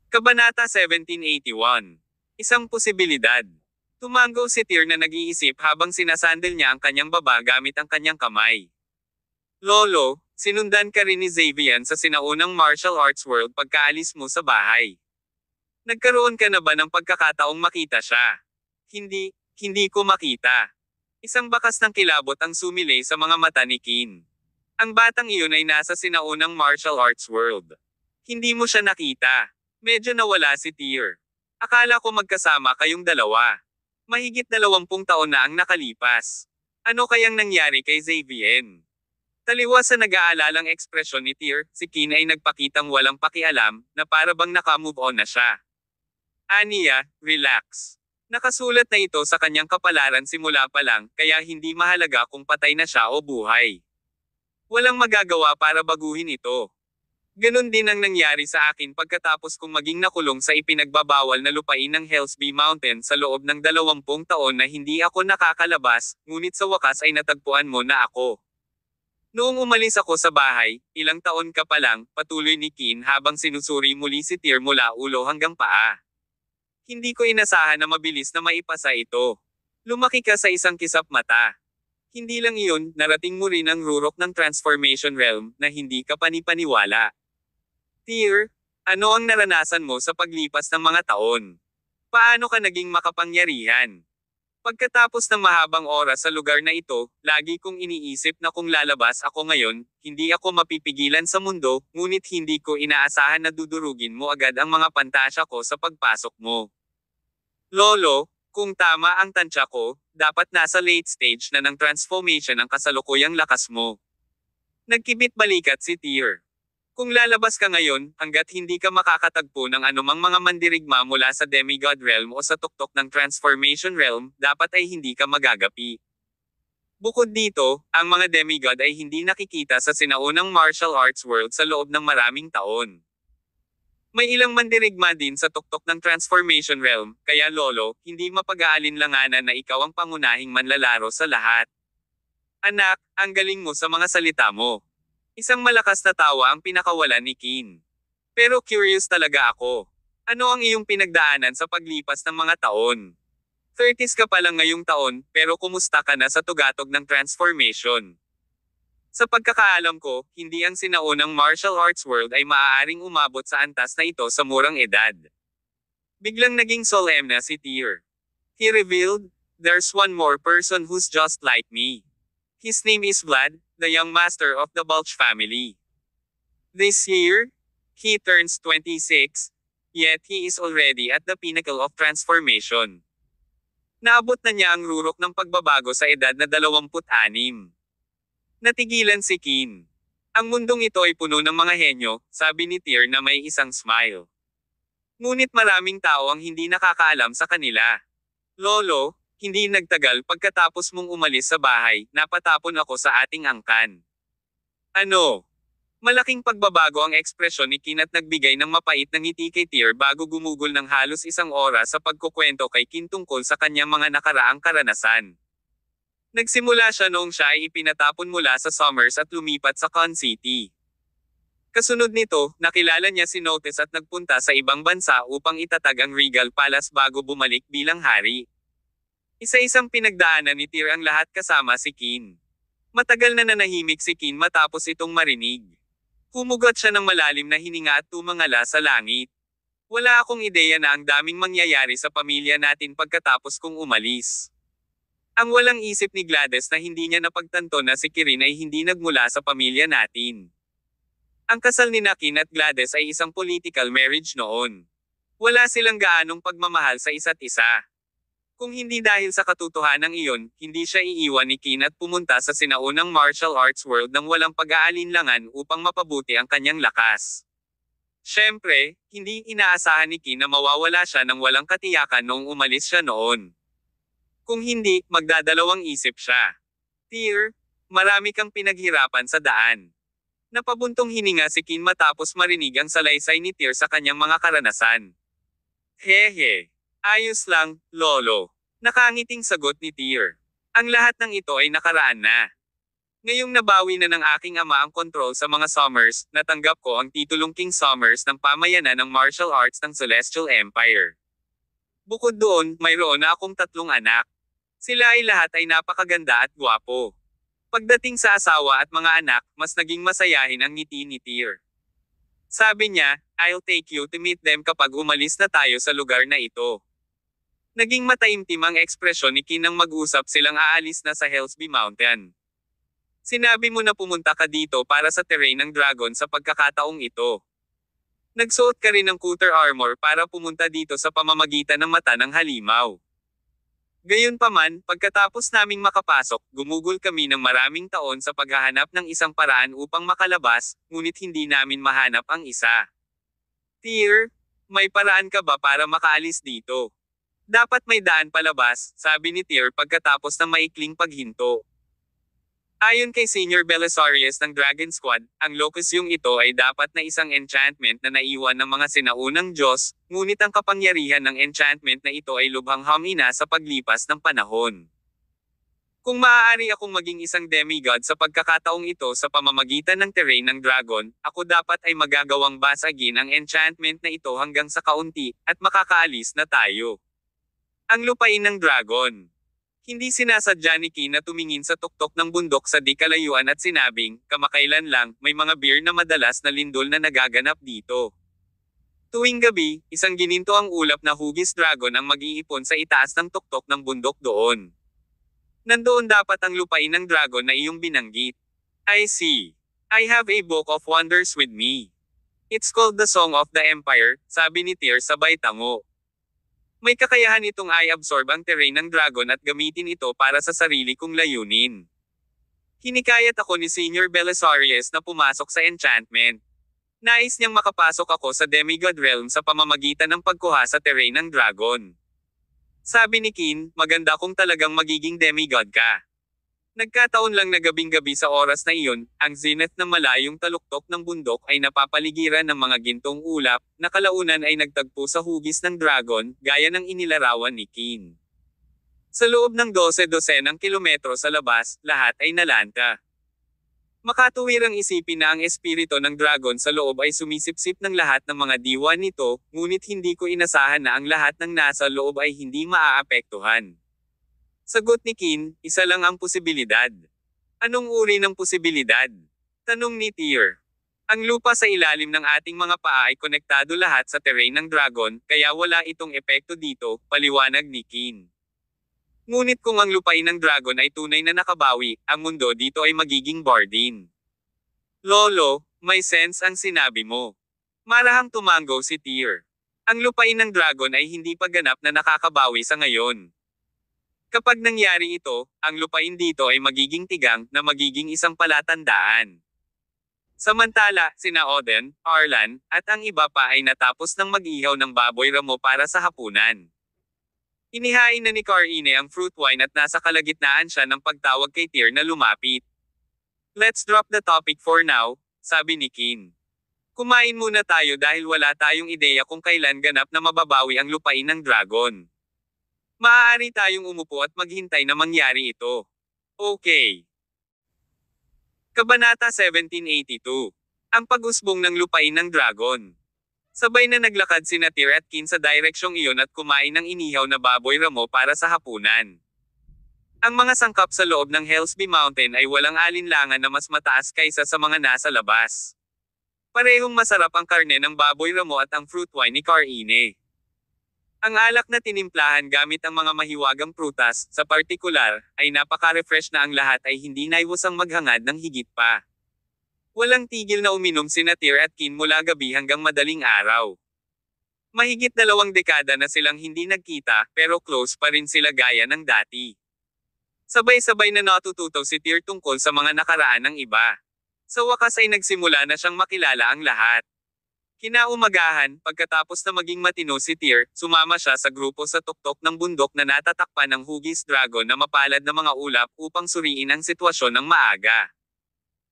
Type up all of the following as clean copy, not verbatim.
Kabanata 1781. Isang posibilidad. Tumango si Tyr na nag-iisip habang sinasandal niya ang kanyang baba gamit ang kanyang kamay. Lolo, sinundan ka rin ni Xavian sa sinaunang martial arts world pagkaalis mo sa bahay. Nagkaroon ka na ba ng pagkakataong makita siya? Hindi ko makita. Isang bakas ng kilabot ang sumilay sa mga mata ni Kin. Ang batang iyon ay nasa sinaunang martial arts world. Hindi mo siya nakita. Medyo nawala si Tyr. Akala ko magkasama kayong dalawa. Mahigit 20 taon na ang nakalipas. Ano kayang nangyari kay Xavian? Taliwas sa nag-aalalang ekspresyon ni Tyr, si Kin ay nagpakitang walang pakialam, na para bang naka-move on na siya. Aniya, relax. Nakasulat na ito sa kanyang kapalaran simula pa lang, kaya hindi mahalaga kung patay na siya o buhay. Walang magagawa para baguhin ito. Ganon din ang nangyari sa akin pagkatapos kong maging nakulong sa ipinagbabawal na lupain ng Hellsby Mountain sa loob ng 20 taon na hindi ako nakakalabas, ngunit sa wakas ay natagpuan mo na ako. Noong umalis ako sa bahay, ilang taon ka pa lang, patuloy ni Kin habang sinusuri muli si Tyr mula ulo hanggang paa. Hindi ko inasahan na mabilis na maipasa ito. Lumaki ka sa isang kisap mata. Hindi lang iyon, narating mo rin ang rurok ng Transformation Realm na hindi ka panipaniwala. Tyr, ano ang naranasan mo sa paglipas ng mga taon? Paano ka naging makapangyarihan? Pagkatapos ng mahabang oras sa lugar na ito, lagi kong iniisip na kung lalabas ako ngayon, hindi ako mapipigilan sa mundo, ngunit hindi ko inaasahan na dudurugin mo agad ang mga pantasya ko sa pagpasok mo. Lolo, kung tama ang tansya ko, dapat nasa late stage na ng transformation ang kasalukuyang lakas mo. Nagkibit balikat si Tyr. Kung lalabas ka ngayon, hanggat hindi ka makakatagpo ng anumang mga mandirigma mula sa Demigod Realm o sa tuktok ng Transformation Realm, dapat ay hindi ka magagapi. Bukod dito, ang mga Demigod ay hindi nakikita sa sinaunang martial arts world sa loob ng maraming taon. May ilang mandirigma din sa tuktok ng Transformation Realm, kaya lolo, hindi mapag-aalinlanganan na ikaw ang pangunahing manlalaro sa lahat. Anak, ang galing mo sa mga salita mo. Isang malakas na tawa ang pinakawalan ni Kin. Pero curious talaga ako. Ano ang iyong pinagdaanan sa paglipas ng mga taon? 30s ka pa lang ngayong taon, pero kumusta ka na sa tugatog ng transformation? Sa pagkakaalam ko, hindi ang sinaunang martial arts world ay maaaring umabot sa antas na ito sa murang edad. Biglang naging solemn na si Tyr. He revealed, "There's one more person who's just like me. His name is Vlad, the young master of the Balch family. This year, he turns 26, yet he is already at the pinnacle of transformation." Naabot na niya ang rurok ng pagbabago sa edad na 26. Natigilan si Kin. Ang mundong ito ay puno ng mga henyo, sabi ni Tyr na may isang smile. Ngunit maraming tao ang hindi nakakaalam sa kanila. Lolo, hindi nagtagal pagkatapos mong umalis sa bahay, napatapon ako sa ating angkan. Ano? Malaking pagbabago ang ekspresyon ni Kin at nagbigay ng mapait na ngiti kay Tyr bago gumugol ng halos 1 oras sa pagkukwento kay Kin tungkol sa kanyang mga nakaraang karanasan. Nagsimula siya noong siya ay ipinatapon mula sa Summers at lumipat sa Con City. Kasunod nito, nakilala niya si Notice at nagpunta sa ibang bansa upang itatag ang Regal Palace bago bumalik bilang hari. Isa-isang pinagdaanan ni Tyr ang lahat kasama si Kin. Matagal na nanahimik si Kin matapos itong marinig. Humugot siya ng malalim na hininga at tumangala sa langit. Wala akong ideya na ang daming mangyayari sa pamilya natin pagkatapos kong umalis. Ang walang isip ni Gladys na hindi niya napagtanto na si Kirin ay hindi nagmula sa pamilya natin. Ang kasal ni Kin at Gladys ay isang political marriage noon. Wala silang gaanong pagmamahal sa isa't isa. Kung hindi dahil sa katotohanan iyon, hindi siya iiwan ni Kin at pumunta sa sinaunang martial arts world ng walang pag-aalinlangan upang mapabuti ang kanyang lakas. Siyempre, hindi inaasahan ni Kin na mawawala siya ng walang katiyakan noong umalis siya noon. Kung hindi, magdadalawang isip siya. Tyr, marami kang pinaghirapan sa daan. Napabuntong hininga si Kin matapos marinig ang salaysay ni Tyr sa kanyang mga karanasan. Hehe. Ayos lang, lolo. Nakangiting sagot ni Tyr. Ang lahat ng ito ay nakaraan na. Ngayong nabawi na ng aking ama ang kontrol sa mga Summers, natanggap ko ang titulong King Summers ng pamayanan ng martial arts ng Celestial Empire. Bukod doon, mayroon na akong 3 anak. Sila ay lahat ay napakaganda at gwapo. Pagdating sa asawa at mga anak, mas naging masayahin ang ngiti ni Tyr. Sabi niya, I'll take you to meet them kapag umalis na tayo sa lugar na ito. Naging mataimtim ang ekspresyon ni Kin nang mag-usap silang aalis na sa Hellsby Mountain. Sinabi mo na pumunta ka dito para sa terrain ng dragon sa pagkakataong ito. Nagsuot ka rin ng cutter armor para pumunta dito sa pamamagitan ng mata ng halimaw. Gayunpaman, pagkatapos naming makapasok, gumugol kami ng maraming taon sa paghahanap ng isang paraan upang makalabas, ngunit hindi namin mahanap ang isa. Tyr, may paraan ka ba para makaalis dito? Dapat may daan palabas, sabi ni Tyr pagkatapos ng maikling paghinto. Ayon kay Senior Belisarius ng Dragon Squad, ang locus yung ito ay dapat na isang enchantment na naiwan ng mga sinaunang Diyos, ngunit ang kapangyarihan ng enchantment na ito ay lubhang hamina sa paglipas ng panahon. Kung maaari akong maging isang demigod sa pagkakataong ito sa pamamagitan ng terrain ng dragon, ako dapat ay magagawang basagin ang enchantment na ito hanggang sa kaunti, at makakaalis na tayo. Ang lupain ng dragon. Hindi sinasadya ni Kin na tumingin sa tuktok ng bundok sa di kalayuan at sinabing, kamakailan lang, may mga bear na madalas na lindol na nagaganap dito. Tuwing gabi, isang gininto ang ulap na hugis dragon ang mag-iipon sa itaas ng tuktok ng bundok doon. Nandoon dapat ang lupain ng dragon na iyong binanggit. I see. I have a book of wonders with me. It's called the Song of the Empire, sabi ni Tyr sabay tango. May kakayahan itong i-absorb ang terrain ng dragon at gamitin ito para sa sarili kong layunin. Hinikayat ako ni Senior Belisarius na pumasok sa enchantment. Nais niyang makapasok ako sa demigod realm sa pamamagitan ng pagkuha sa terrain ng dragon. Sabi ni Kin, maganda kung talagang magiging demigod ka. Nagkataon lang na gabing-gabi sa oras na iyon, ang zenith na malayong taluktok ng bundok ay napapaligiran ng mga gintong ulap, na kalaunan ay nagtagpo sa hugis ng dragon, gaya ng inilarawan ni Kin. Sa loob ng 12-dosenang kilometro sa labas, lahat ay nalanta. Makatuwirang isipin na ang espiritu ng dragon sa loob ay sumisipsip ng lahat ng mga diwa nito, ngunit hindi ko inasahan na ang lahat ng nasa loob ay hindi maaapektuhan. Sagot ni Kin, isa lang ang posibilidad. Anong uri ng posibilidad? Tanong ni Tyr. Ang lupa sa ilalim ng ating mga paa ay konektado lahat sa terrain ng dragon, kaya wala itong epekto dito, paliwanag ni Kin. Ngunit kung ang lupain ng dragon ay tunay na nakabawi, ang mundo dito ay magiging bardin. Lolo, may sense ang sinabi mo. Marahang tumango si Tyr. Ang lupain ng dragon ay hindi pa ganap na nakakabawi sa ngayon. Kapag nangyari ito, ang lupain dito ay magiging tigang na magiging isang palatandaan. Samantala, sina Odin, Arlan, at ang iba pa ay natapos ng mag-ihaw ng baboy ramo para sa hapunan. Inihain na ni Karine ang fruit wine at nasa kalagitnaan siya ng pagtawag kay Tyr na lumapit. Let's drop the topic for now, sabi ni Kin. Kumain muna tayo dahil wala tayong ideya kung kailan ganap na mababawi ang lupain ng dragon. Maaari tayong umupo at maghintay na mangyari ito. Okay. Kabanata 1782. Ang pag-usbong ng lupain ng dragon. Sabay na naglakad sina Tyr at Kin sa direksyong iyon at kumain ng inihaw na baboy ramo para sa hapunan. Ang mga sangkap sa loob ng Hellsby Mountain ay walang alinlangan na mas mataas kaysa sa mga nasa labas. Parehong masarap ang karne ng baboy ramo at ang fruit wine ni Karine. Ang alak na tinimplahan gamit ang mga mahiwagang prutas, sa partikular, ay napaka-refresh na ang lahat ay hindi naiwasang maghangad ng higit pa. Walang tigil na uminom sina Tyr at Kin mula gabi hanggang madaling araw. Mahigit 2 dekada na silang hindi nagkita, pero close pa rin sila gaya ng dati. Sabay-sabay na natututo si Tyr tungkol sa mga nakaraan ng iba. Sa wakas ay nagsimula na siyang makilala ang lahat. Kinaumagahan, pagkatapos na maging matino si Tyr, sumama siya sa grupo sa tuktok ng bundok na natatakpan ng hugis dragon na mapalad na mga ulap upang suriin ang sitwasyon ng maaga.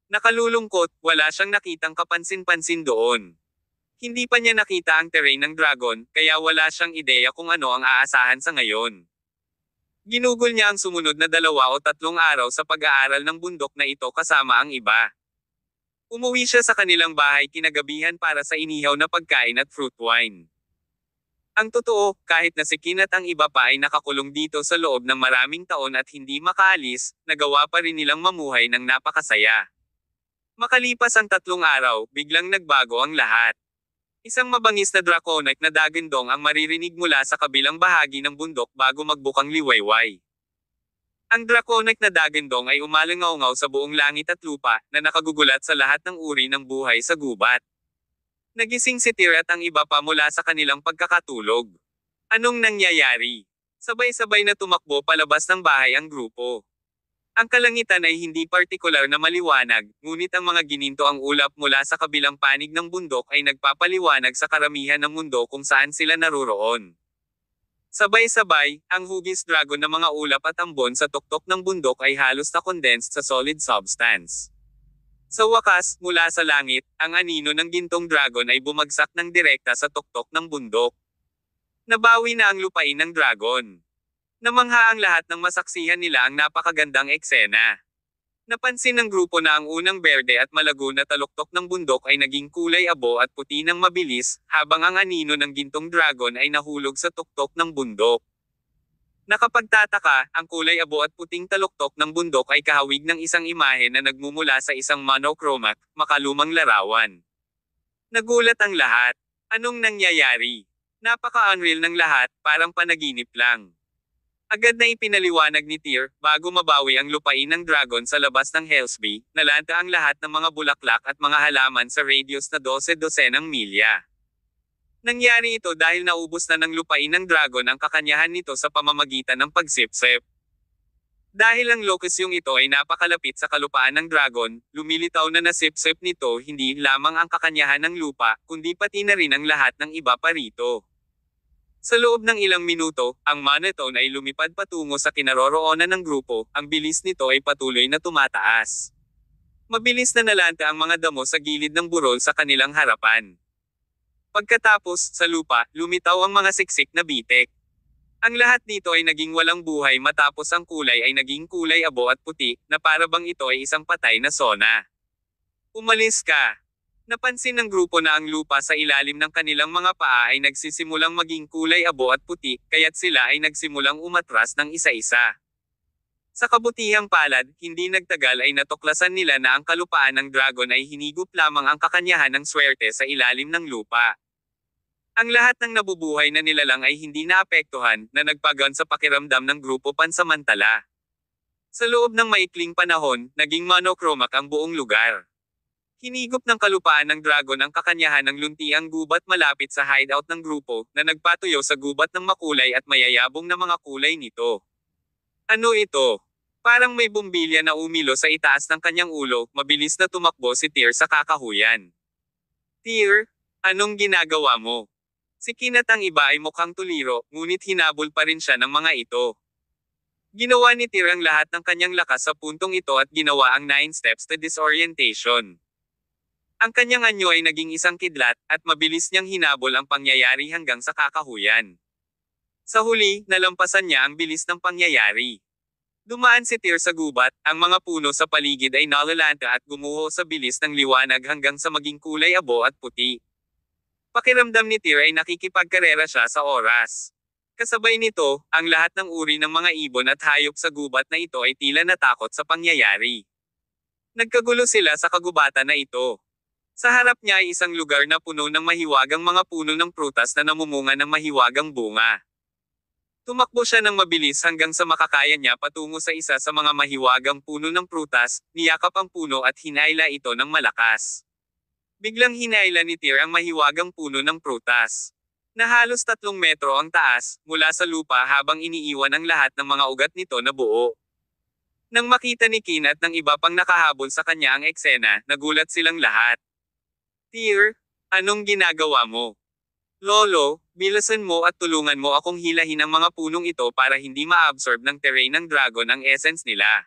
Nakalulungkot, wala siyang nakitang kapansin-pansin doon. Hindi pa niya nakita ang terrain ng dragon, kaya wala siyang ideya kung ano ang aasahan sa ngayon. Ginugol niya ang sumunod na 2 o 3 araw sa pag-aaral ng bundok na ito kasama ang iba. Umuwi siya sa kanilang bahay kinagabihan para sa inihaw na pagkain at fruit wine. Ang totoo, kahit na si Kin at ang iba pa ay nakakulong dito sa loob ng maraming taon at hindi makaalis, nagawa pa rin nilang mamuhay ng napakasaya. Makalipas ang 3 araw, biglang nagbago ang lahat. Isang mabangis na draconic na dagandong ang maririnig mula sa kabilang bahagi ng bundok bago magbukang liwayway. Ang draconic na dagandong ay umalangaw-ngaw sa buong langit at lupa, na nakagugulat sa lahat ng uri ng buhay sa gubat. Nagising si Tyr at ang iba pa mula sa kanilang pagkakatulog. Anong nangyayari? Sabay-sabay na tumakbo palabas ng bahay ang grupo. Ang kalangitan ay hindi partikular na maliwanag, ngunit ang mga gininto ang ulap mula sa kabilang panig ng bundok ay nagpapaliwanag sa karamihan ng mundo kung saan sila naroroon. Sabay-sabay, ang hugis dragon ng mga ulap at ambon sa tuktok ng bundok ay halos na condensed sa solid substance. Sa wakas, mula sa langit, ang anino ng gintong dragon ay bumagsak ng direkta sa tuktok ng bundok. Nabawi na ang lupain ng dragon. Namangha ang lahat ng masaksihan nila ang napakagandang eksena. Napansin ng grupo na ang unang berde at malago na taluktok ng bundok ay naging kulay abo at puti ng mabilis, habang ang anino ng gintong dragon ay nahulog sa tuktok ng bundok. Nakapagtataka, ang kulay abo at puting taluktok ng bundok ay kahawig ng isang imahe na nagmumula sa isang monochromatic, makalumang larawan. Nagulat ang lahat. Anong nangyayari? Napaka-unreal ng lahat, parang panaginip lang. Agad na ipinaliwanag ni Tyr, bago mabawi ang lupain ng dragon sa labas ng Hellsby, nalanta ang lahat ng mga bulaklak at mga halaman sa radius na 12-dosenang milya. Nangyari ito dahil naubos na ng lupain ng dragon ang kakanyahan nito sa pamamagitan ng pagsipsip. Dahil ang locus yung ito ay napakalapit sa kalupaan ng dragon, lumilitaw na nasipsip nito hindi lamang ang kakanyahan ng lupa, kundi pati na rin ang lahat ng iba pa rito. Sa loob ng ilang minuto, ang monotone ay lumipad patungo sa kinaroroonan ng grupo, ang bilis nito ay patuloy na tumataas. Mabilis na nalanta ang mga damo sa gilid ng burol sa kanilang harapan. Pagkatapos, sa lupa, lumitaw ang mga siksik na bitek. Ang lahat nito ay naging walang buhay matapos ang kulay ay naging kulay abo at puti, na para bang ito ay isang patay na sona. Umalis ka! Napansin ng grupo na ang lupa sa ilalim ng kanilang mga paa ay nagsisimulang maging kulay abo at puti, kaya't sila ay nagsimulang umatras ng isa-isa. Sa kabutihang palad, hindi nagtagal ay natuklasan nila na ang kalupaan ng dragon ay hinigop lamang ang kakanyahan ng swerte sa ilalim ng lupa. Ang lahat ng nabubuhay na nilalang ay hindi naapektuhan, na nagpagaan sa pakiramdam ng grupo pansamantala. Sa loob ng maikling panahon, naging monochromatic ang buong lugar. Hinigop ng kalupaan ng dragon ang kakanyahan ng luntiang gubat malapit sa hideout ng grupo, na nagpatuyo sa gubat ng makulay at mayayabong na mga kulay nito. Ano ito? Parang may bumbilya na umilo sa itaas ng kanyang ulo, mabilis na tumakbo si Tyr sa kakahuyan. Tyr, anong ginagawa mo? Si Kin at ang iba ay mukhang tuliro, ngunit hinabol pa rin siya ng mga ito. Ginawa ni Tyr ang lahat ng kanyang lakas sa puntong ito at ginawa ang 9 steps to disorientation. Ang kanyang anyo ay naging isang kidlat, at mabilis niyang hinabol ang pangyayari hanggang sa kakahuyan. Sa huli, nalampasan niya ang bilis ng pangyayari. Dumaan si Tyr sa gubat, ang mga puno sa paligid ay nalalanta at gumuho sa bilis ng liwanag hanggang sa maging kulay abo at puti. Pakiramdam ni Tyr ay nakikipagkarera siya sa oras. Kasabay nito, ang lahat ng uri ng mga ibon at hayop sa gubat na ito ay tila natakot sa pangyayari. Nagkagulo sila sa kagubatan na ito. Sa harap niya ay isang lugar na puno ng mahiwagang mga puno ng prutas na namumunga ng mahiwagang bunga. Tumakbo siya ng mabilis hanggang sa makakaya niya patungo sa isa sa mga mahiwagang puno ng prutas, niyakap ang puno at hinaila ito ng malakas. Biglang hinaila ni Tyr ang mahiwagang puno ng prutas, na halos 3 metro ang taas, mula sa lupa habang iniiwan ang lahat ng mga ugat nito na buo. Nang makita ni Kin at ng iba pang nakahabol sa kanya ang eksena, nagulat silang lahat. Tyr, anong ginagawa mo? Lolo, bilasan mo at tulungan mo akong hilahin ang mga punong ito para hindi ma-absorb ng terrain ng dragon ang essence nila.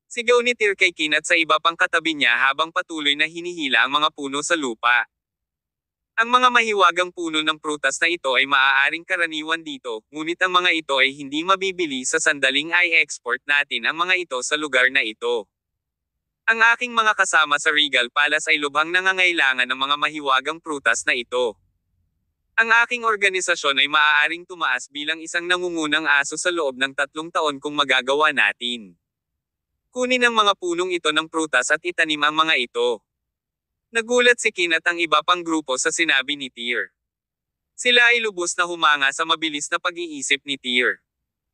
Sigaw ni Tyr kay Kin at sa iba pang katabi niya habang patuloy na hinihila ang mga puno sa lupa. Ang mga mahiwagang puno ng prutas na ito ay maaaring karaniwan dito, ngunit ang mga ito ay hindi mabibili sa sandaling i-export natin ang mga ito sa lugar na ito. Ang aking mga kasama sa Regal Palace ay lubhang nangangailangan ng mga mahiwagang prutas na ito. Ang aking organisasyon ay maaaring tumaas bilang isang nangungunang aso sa loob ng 3 taon kung magagawa natin. Kunin ang mga punong ito ng prutas at itanim ang mga ito. Nagulat si Kin at ang iba pang grupo sa sinabi ni Tyr. Sila ay lubos na humanga sa mabilis na pag-iisip ni Tyr.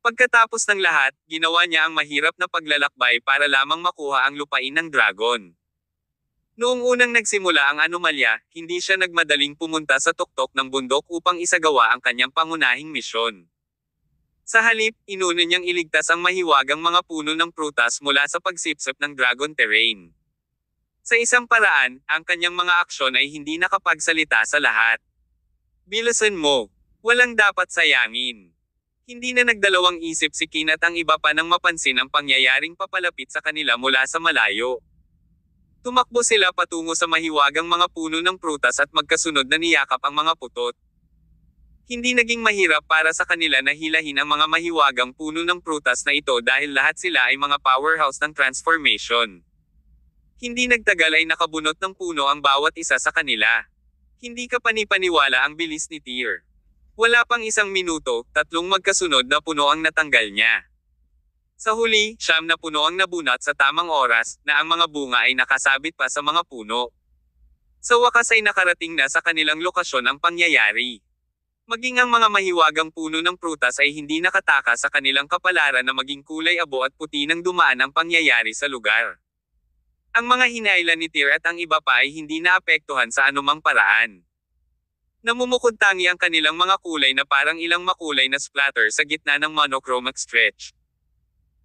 Pagkatapos ng lahat, ginawa niya ang mahirap na paglalakbay para lamang makuha ang lupain ng dragon. Noong unang nagsimula ang anomalya, hindi siya nagmadaling pumunta sa tuktok ng bundok upang isagawa ang kanyang pangunahing misyon. Sa halip, inuna niyang iligtas ang mahiwagang mga puno ng prutas mula sa pagsipsip ng dragon terrain. Sa isang paraan, ang kanyang mga aksyon ay hindi nakapagsalita sa lahat. Bilisan mo. Walang dapat sayangin. Hindi na nagdalawang isip si Kin at ang iba pa nang mapansin ang pangyayaring papalapit sa kanila mula sa malayo. Tumakbo sila patungo sa mahiwagang mga puno ng prutas at magkasunod na niyakap ang mga putot. Hindi naging mahirap para sa kanila na hilahin ang mga mahiwagang puno ng prutas na ito dahil lahat sila ay mga powerhouse ng transformation. Hindi nagtagal ay nakabunot ng puno ang bawat isa sa kanila. Hindi ka panipaniwala ang bilis ni Tyr. Wala pang 1 minuto, 3 magkasunod na puno ang natanggal niya. Sa huli, 9 na puno ang nabunot sa tamang oras, na ang mga bunga ay nakasabit pa sa mga puno. Sa wakas ay nakarating na sa kanilang lokasyon ang pangyayari. Maging ang mga mahiwagang puno ng prutas ay hindi nakataka sa kanilang kapalaran na maging kulay abo at puti nang dumaan ang pangyayari sa lugar. Ang mga hinailan ni Tyr at ang iba pa ay hindi naapektuhan sa anumang paraan. Namumukod tangi ang kanilang mga kulay na parang ilang makulay na splatter sa gitna ng monochromatic stretch.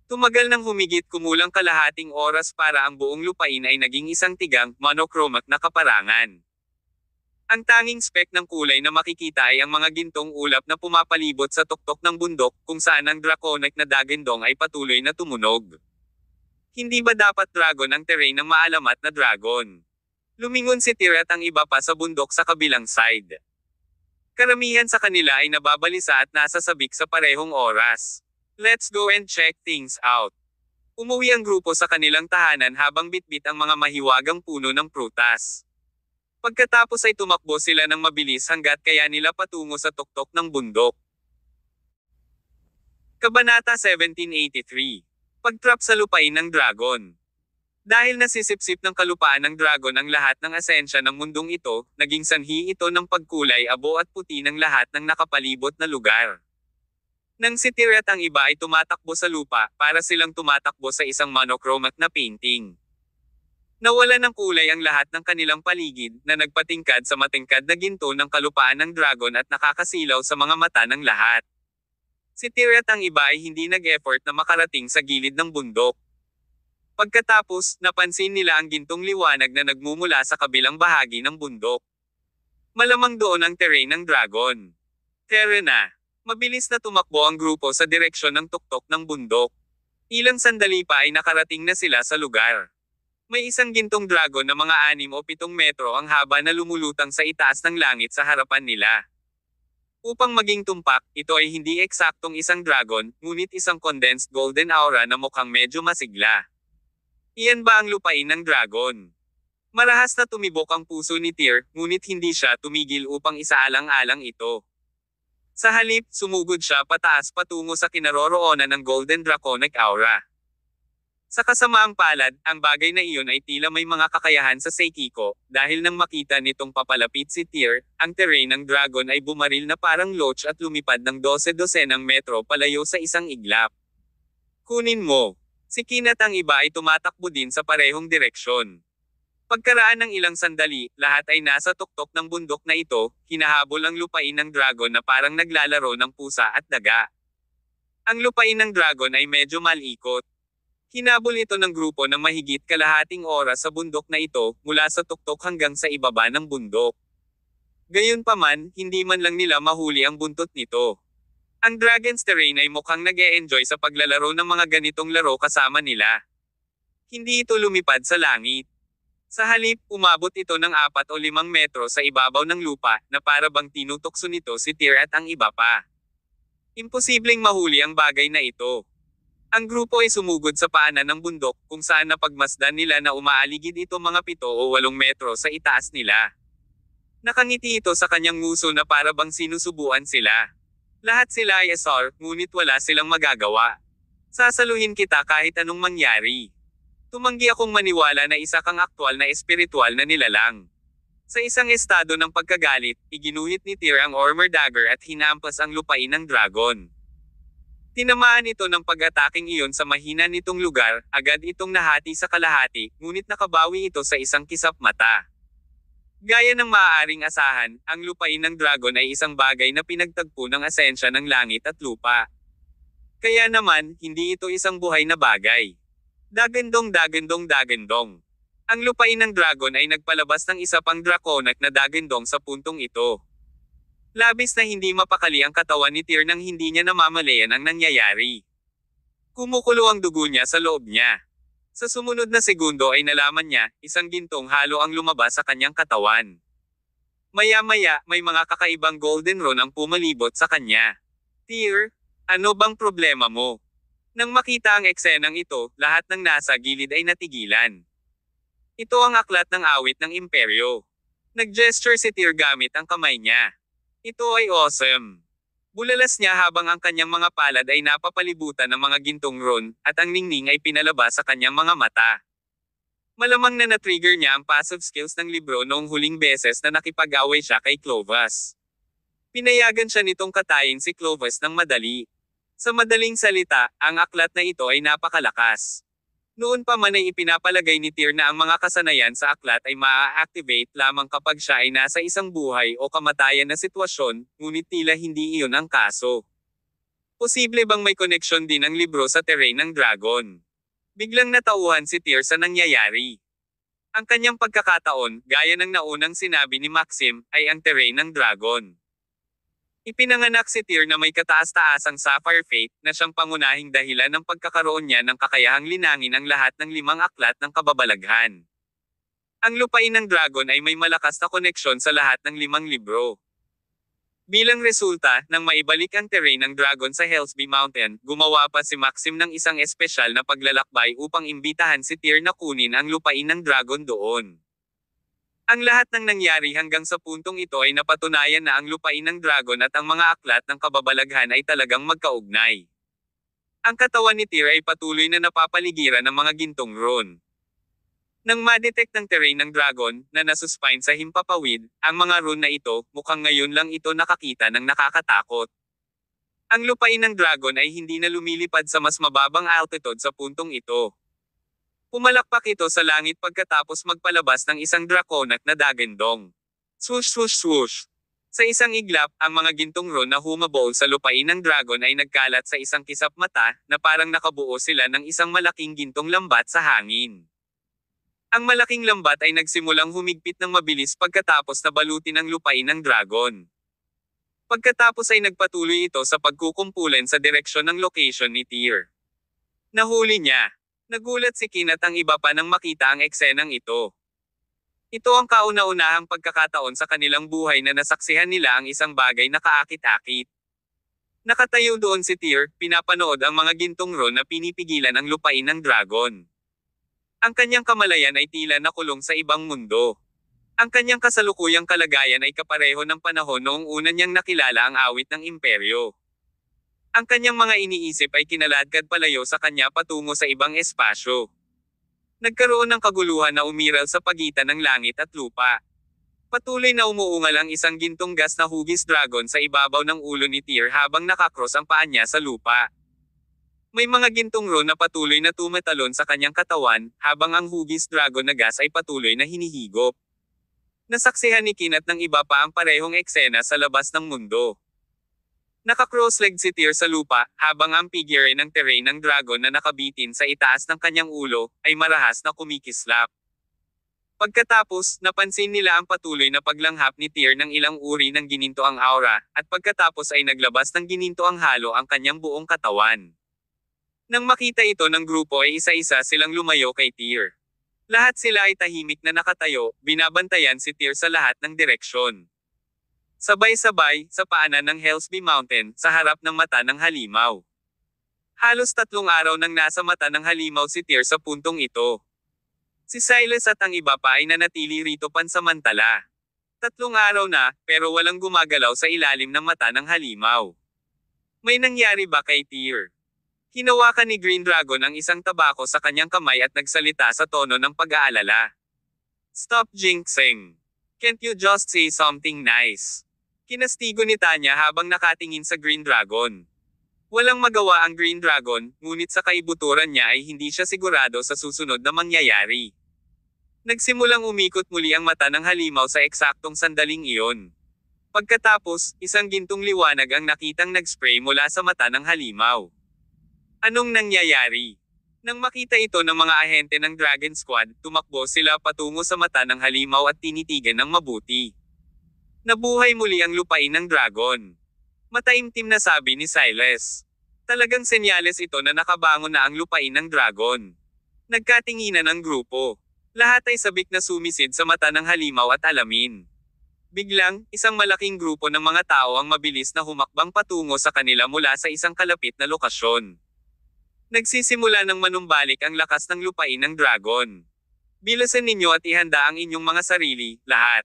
Tumagal ng humigit kumulang kalahating oras para ang buong lupain ay naging isang tigang, monochromatic na kaparangan. Ang tanging spek ng kulay na makikita ay ang mga gintong ulap na pumapalibot sa tuktok ng bundok, kung saan ang draconic na dagindong ay patuloy na tumunog. Hindi ba dapat dragon ang terrain ng maalamat na dragon? Lumingon si Tyr at ang iba pa sa bundok sa kabilang side. Karamihan sa kanila ay nababalisa at nasasabik sa parehong oras. Let's go and check things out. Umuwi ang grupo sa kanilang tahanan habang bitbit ang mga mahiwagang puno ng prutas. Pagkatapos ay tumakbo sila ng mabilis hanggat kaya nila patungo sa tuktok ng bundok. Kabanata 1783. Pagtrap sa lupain ng dragon. Dahil nasisipsip ng kalupaan ng dragon ang lahat ng asensya ng mundong ito, naging sanhi ito ng pagkulay abo at puti ng lahat ng nakapalibot na lugar. Nang si Tyr at ang iba ay tumatakbo sa lupa, para silang tumatakbo sa isang monochromatic na painting. Nawala ng kulay ang lahat ng kanilang paligid, na nagpatingkad sa matingkad na ginto ng kalupaan ng dragon at nakakasilaw sa mga mata ng lahat. Si Tyr at ang iba ay hindi nag-effort na makarating sa gilid ng bundok. Pagkatapos, napansin nila ang gintong liwanag na nagmumula sa kabilang bahagi ng bundok. Malamang doon ang terrain ng dragon. Tara na. Mabilis na tumakbo ang grupo sa direksyon ng tuktok ng bundok. Ilang sandali pa ay nakarating na sila sa lugar. May isang gintong dragon na mga 6 o 7 metro ang haba na lumulutang sa itaas ng langit sa harapan nila. Upang maging tumpak, ito ay hindi eksaktong isang dragon, ngunit isang condensed golden aura na mukhang medyo masigla. Iyan ba ang lupain ng dragon? Marahas na tumibok ang puso ni Tyr, ngunit hindi siya tumigil upang isaalang-alang ito. Sa halip, sumugod siya pataas patungo sa kinaroroonan ng golden draconic aura. Sa kasamaang palad, ang bagay na iyon ay tila may mga kakayahan sa Seikiko, dahil nang makita nitong papalapit si Tyr, ang terrain ng dragon ay bumaril na parang loach at lumipad ng 12-dosenang metro palayo sa isang iglap. Kunin mo. Si Kin at ang iba ay tumatakbo din sa parehong direksyon. Pagkaraan ng ilang sandali, lahat ay nasa tuktok ng bundok na ito, hinahabol ang lupain ng dragon na parang naglalaro ng pusa at daga. Ang lupain ng dragon ay medyo malikot. Hinabol ito ng grupo ng mahigit kalahating oras sa bundok na ito, mula sa tuktok hanggang sa ibaba ng bundok. Gayunpaman, hindi man lang nila mahuli ang buntot nito. Ang Dragon's Terrain ay mukhang nag-e-enjoy sa paglalaro ng mga ganitong laro kasama nila. Hindi ito lumipad sa langit. Sa halip, umabot ito ng 4 o 5 metro sa ibabaw ng lupa, na para bang tinutokso nito si Tyr at ang iba pa. Imposibleng mahuli ang bagay na ito. Ang grupo ay sumugod sa paanan ng bundok, kung saan napagmasdan nila na umaaligid ito mga 7 o 8 metro sa itaas nila. Nakangiti ito sa kanyang nguso na para bang sinusubuan sila. Lahat sila ay asar, ngunit wala silang magagawa. Sasaluhin kita kahit anong mangyari. Tumanggi akong maniwala na isa kang aktwal na espiritual na nilalang. Sa isang estado ng pagkagalit, iginuhit ni Tyr ang Ormer Dagger at hinampas ang lupain ng dragon. Tinamaan ito ng pag-ataking iyon sa mahina nitong lugar, agad itong nahati sa kalahati, ngunit nakabawi ito sa isang kisap mata. Gaya ng maaaring asahan, ang lupain ng dragon ay isang bagay na pinagtagpo ng asensya ng langit at lupa. Kaya naman, hindi ito isang buhay na bagay. Dagandong. Ang lupain ng dragon ay nagpalabas ng isa pang draconac na dagandong sa puntong ito. Labis na hindi mapakali ang katawan ni Tyr nang hindi niya namamalayan ang nangyayari. Kumukulo ang dugo niya sa loob niya. Sa sumunod na segundo ay nalaman niya, isang gintong halo ang lumabas sa kanyang katawan. Maya-maya, may mga kakaibang golden rune ang pumalibot sa kanya. Tyr, ano bang problema mo? Nang makita ang eksenang ito, lahat ng nasa gilid ay natigilan. Ito ang aklat ng awit ng imperyo. Nag-gesture si Tyr gamit ang kamay niya. Ito ay awesome. Bulalas niya habang ang kanyang mga palad ay napapalibutan ng mga gintong rune, at ang ningning ay pinalabas sa kanyang mga mata. Malamang na na-trigger niya ang passive skills ng libro noong huling beses na nakipag-away siya kay Clovis. Pinayagan siya nitong katayin si Clovis ng madali. Sa madaling salita, ang aklat na ito ay napakalakas. Noon pa man ay ipinapalagay ni Tyr na ang mga kasanayan sa aklat ay maa-activate lamang kapag siya ay nasa isang buhay o kamatayan na sitwasyon, ngunit tila hindi iyon ang kaso. Posible bang may koneksyon din ang libro sa terrain ng dragon? Biglang natauhan si Tyr sa nangyayari. Ang kanyang pagkakataon, gaya ng naunang sinabi ni Maxim, ay ang terrain ng dragon. Ipinanganak si Tyr na may kataas-taasang sapphire fate, na siyang pangunahing dahilan ng pagkakaroon niya ng kakayahang linangin ang lahat ng 5 aklat ng kababalaghan. Ang lupain ng dragon ay may malakas na koneksyon sa lahat ng 5 libro. Bilang resulta, nang maibalik ang terrain ng dragon sa Hellsby Mountain, gumawa pa si Maxim ng isang espesyal na paglalakbay upang imbitahan si Tyr na kunin ang lupain ng dragon doon. Ang lahat ng nangyari hanggang sa puntong ito ay napatunayan na ang lupain ng dragon at ang mga aklat ng kababalaghan ay talagang magkaugnay. Ang katawan ni Tyr ay patuloy na napapaligiran ng mga gintong rune. Nang ma-detect ng terrain ng dragon, na nasuspine sa himpapawid, ang mga rune na ito, mukhang ngayon lang ito nakakita ng nakakatakot. Ang lupain ng dragon ay hindi na lumilipad sa mas mababang altitude sa puntong ito. Pumalakpak ito sa langit pagkatapos magpalabas ng isang draconac na dagandong. Swoosh swoosh swoosh. Sa isang iglap, ang mga gintong rune na humabol sa lupain ng dragon ay nagkalat sa isang kisap mata, na parang nakabuo sila ng isang malaking gintong lambat sa hangin. Ang malaking lambat ay nagsimulang humigpit ng mabilis pagkatapos na balutin ang lupain ng dragon. Pagkatapos ay nagpatuloy ito sa pagkukumpulan sa direksyon ng location ni Tyr. Nahuli niya. Nagulat si Kin at ang iba pa nang makita ang eksenang ito. Ito ang kauna-unahang pagkakataon sa kanilang buhay na nasaksihan nila ang isang bagay na kaakit-akit. Nakatayo doon si Tyr, pinapanood ang mga gintong rune na pinipigilan ang lupain ng dragon. Ang kanyang kamalayan ay tila nakulong sa ibang mundo. Ang kanyang kasalukuyang kalagayan ay kapareho ng panahon noong una niyang nakilala ang awit ng imperyo. Ang kanyang mga iniisip ay kinaladkad palayo sa kanya patungo sa ibang espasyo. Nagkaroon ng kaguluhan na umiral sa pagitan ng langit at lupa. Patuloy na umuungal ang isang gintong gas na hugis dragon sa ibabaw ng ulo ni Tyr habang nakakross ang paa niya sa lupa. May mga gintong rune na patuloy na tumatalon sa kanyang katawan, habang ang hugis dragon na gas ay patuloy na hinihigop. Nasaksihan ni Kin at ng iba pa ang parehong eksena sa labas ng mundo. Naka-cross-legged si Tyr sa lupa, habang ang figure ng terrain ng dragon na nakabitin sa itaas ng kanyang ulo, ay marahas na kumikislap. Pagkatapos, napansin nila ang patuloy na paglanghap ni Tyr ng ilang uri ng ginintoang aura, at pagkatapos ay naglabas ng ginintoang halo ang kanyang buong katawan. Nang makita ito ng grupo ay isa-isa silang lumayo kay Tyr. Lahat sila ay tahimik na nakatayo, binabantayan si Tyr sa lahat ng direksyon. Sabay-sabay, sa paanan ng Hellsby Mountain, sa harap ng mata ng halimaw. Halos 3 araw nang nasa mata ng halimaw si Tyr sa puntong ito. Si Silas at ang iba pa ay nanatili rito pansamantala. 3 araw na, pero walang gumagalaw sa ilalim ng mata ng halimaw. May nangyari ba kay Tyr? Hinawakan ni Green Dragon ang isang tabako sa kanyang kamay at nagsalita sa tono ng pag-aalala. Stop jinxing. Can't you just say something nice? Kinastigo ni Tanya habang nakatingin sa Green Dragon. Walang magawa ang Green Dragon, ngunit sa kaibuturan niya ay hindi siya sigurado sa susunod na mangyayari. Nagsimulang umikot muli ang mata ng halimaw sa eksaktong sandaling iyon. Pagkatapos, isang gintong liwanag ang nakitang nag-spray mula sa mata ng halimaw. Anong nangyayari? Nang makita ito ng mga ahente ng Dragon Squad, tumakbo sila patungo sa mata ng halimaw at tinitigan ng mabuti. Nabuhay muli ang lupain ng dragon. Mataimtim na sabi ni Silas. Talagang senyales ito na nakabangon na ang lupain ng dragon. Nagkatinginan ang grupo. Lahat ay sabik na sumisid sa mata ng halimaw at alamin. Biglang, isang malaking grupo ng mga tao ang mabilis na humakbang patungo sa kanila mula sa isang kalapit na lokasyon. Nagsisimula ng manumbalik ang lakas ng lupain ng dragon. Bilasan ninyo at ihanda ang inyong mga sarili, lahat.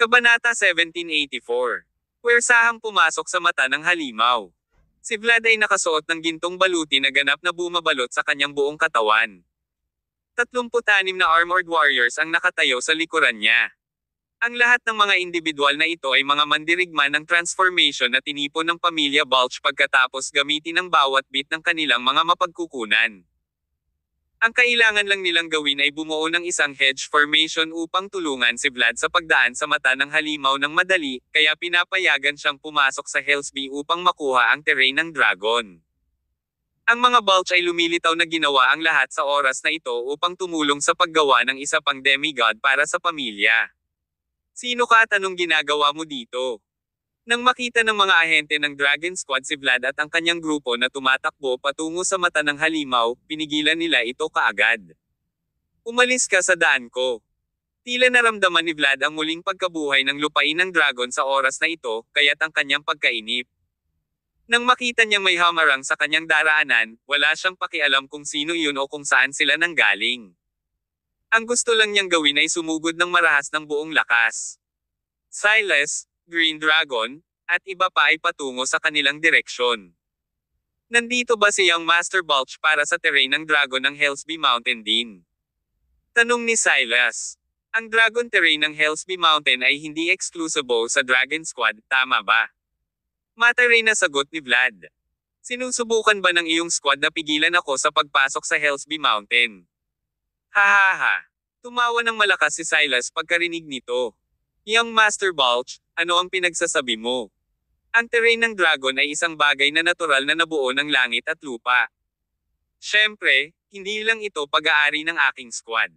Kabanata 1784. Puwersahang pumasok sa mata ng halimaw. Si Vlad ay nakasuot ng gintong baluti na ganap na bumabalot sa kanyang buong katawan. 36 na armored warriors ang nakatayo sa likuran niya. Ang lahat ng mga individual na ito ay mga mandirigma ng transformation na tinipon ng pamilya Balch pagkatapos gamitin ang bawat bit ng kanilang mga mapagkukunan. Ang kailangan lang nilang gawin ay bumuo ng isang hedge formation upang tulungan si Vlad sa pagdaan sa mata ng halimaw ng madali, kaya pinapayagan siyang pumasok sa Hellsby upang makuha ang terrain ng dragon. Ang mga Balch ay lumilitaw na ginawa ang lahat sa oras na ito upang tumulong sa paggawa ng isa pang demigod para sa pamilya. Sino ka at anong ginagawa mo dito? Nang makita ng mga ahente ng Dragon Squad si Vlad at ang kanyang grupo na tumatakbo patungo sa mata ng halimaw, pinigilan nila ito kaagad. Umalis ka sa daan ko. Tila naramdaman ni Vlad ang muling pagkabuhay ng lupain ng dragon sa oras na ito, kaya't ang kanyang pagkainip. Nang makita niyang may hamarang sa kanyang daraanan, wala siyang pakialam kung sino yun o kung saan sila nanggaling. Ang gusto lang niyang gawin ay sumugod ng marahas ng buong lakas. Silas, Green Dragon, at iba pa ay patungo sa kanilang direksyon. Nandito ba si Young Master Balch para sa terrain ng dragon ng Hellsby Mountain din? Tanong ni Silas. Ang dragon terrain ng Hellsby Mountain ay hindi exclusive sa Dragon Squad, tama ba? Materay na sagot ni Vlad. Sinusubukan ba ng iyong squad na pigilan ako sa pagpasok sa Hellsby Mountain? Hahaha. Tumawa ng malakas si Silas pagkarinig nito. Young Master Balch, ano ang pinagsasabi mo? Ang terrain ng dragon ay isang bagay na natural na nabuo ng langit at lupa. Siyempre, hindi lang ito pag-aari ng aking squad.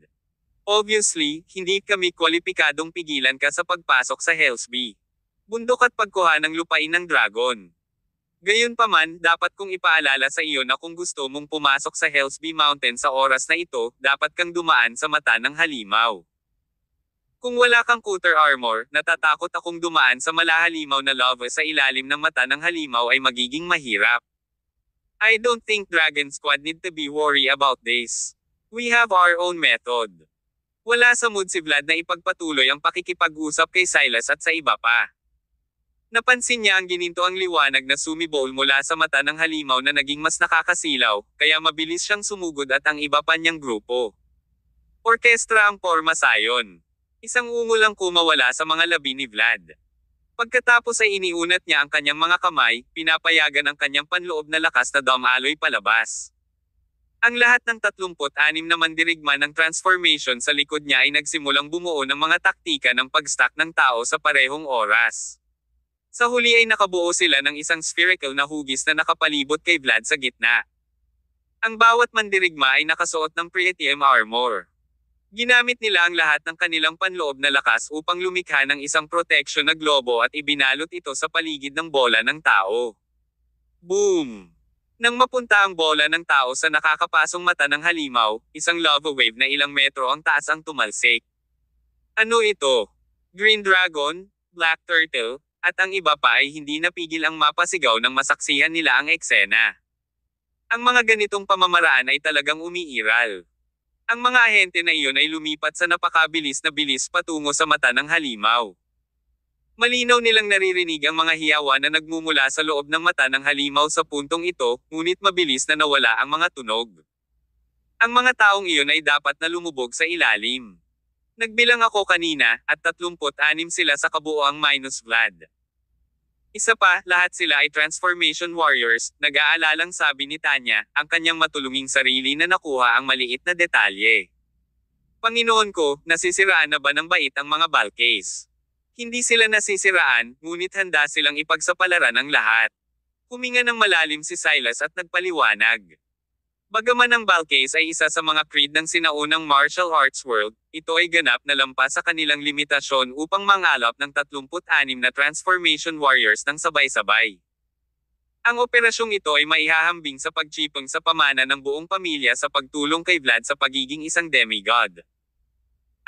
Obviously, hindi kami kwalipikadong pigilan ka sa pagpasok sa Hellsby. Bundok at pagkuha ng lupain ng dragon. Gayunpaman, dapat kong ipaalala sa iyo na kung gusto mong pumasok sa Hellsby Mountain sa oras na ito, dapat kang dumaan sa mata ng halimaw. Kung wala kang cutter armor, natatakot akong dumaan sa malahalimaw na lava sa ilalim ng mata ng halimaw ay magiging mahirap. I don't think Dragon Squad need to be worry about this. We have our own method. Wala sa mood si Vlad na ipagpatuloy ang pakikipag-usap kay Silas at sa iba pa. Napansin niya ang ginintoang liwanag na sumibol mula sa mata ng halimaw na naging mas nakakasilaw, kaya mabilis siyang sumugod at ang iba pa niyang grupo. Orkestra ang porma sayon. Isang ungol ang kumawala sa mga labi ni Vlad. Pagkatapos ay iniunat niya ang kanyang mga kamay, pinapayagan ang kanyang panloob na lakas na dumaloy palabas. Ang lahat ng 36 na mandirigma ng transformation sa likod niya ay nagsimulang bumuo ng mga taktika ng pag-stack ng tao sa parehong oras. Sa huli ay nakabuo sila ng isang spherical na hugis na nakapalibot kay Vlad sa gitna. Ang bawat mandirigma ay nakasuot ng Pretium armor. Ginamit nila ang lahat ng kanilang panloob na lakas upang lumikha ng isang protection na globo at ibinalot ito sa paligid ng bola ng tao. Boom! Nang mapunta ang bola ng tao sa nakakapasong mata ng halimaw, isang lava wave na ilang metro ang taas ang tumalsik. Ano ito? Green Dragon, Black Turtle, at ang iba pa ay hindi napigil ang mapasigaw nang masaksihan nila ang eksena. Ang mga ganitong pamamaraan ay talagang umiiral. Ang mga ahente na iyon ay lumipat sa napakabilis na bilis patungo sa mata ng halimaw. Malinaw nilang naririnig ang mga hiyawan na nagmumula sa loob ng mata ng halimaw sa puntong ito, ngunit mabilis na nawala ang mga tunog. Ang mga taong iyon ay dapat na lumubog sa ilalim. Nagbilang ako kanina, at 36 sila sa kabuoang minus Vlad. Isa pa, lahat sila ay transformation warriors, nag-aalalang sabi ni Tanya, ang kanyang matulunging sarili na nakuha ang maliit na detalye. Panginoon ko, nasisiraan na ba ng bait ang mga Balkays? Hindi sila nasisiraan, ngunit handa silang ipagsapalaran ang lahat. Huminga ng malalim si Silas at nagpaliwanag. Bagaman ang Balkays ay isa sa mga creed ng sinaunang martial arts world, ito ay ganap na lampas sa kanilang limitasyon upang mangalap ng 36 na transformation warriors ng sabay-sabay. Ang operasyong ito ay maihahambing sa pagtsipong sa pamana ng buong pamilya sa pagtulong kay Vlad sa pagiging isang demigod.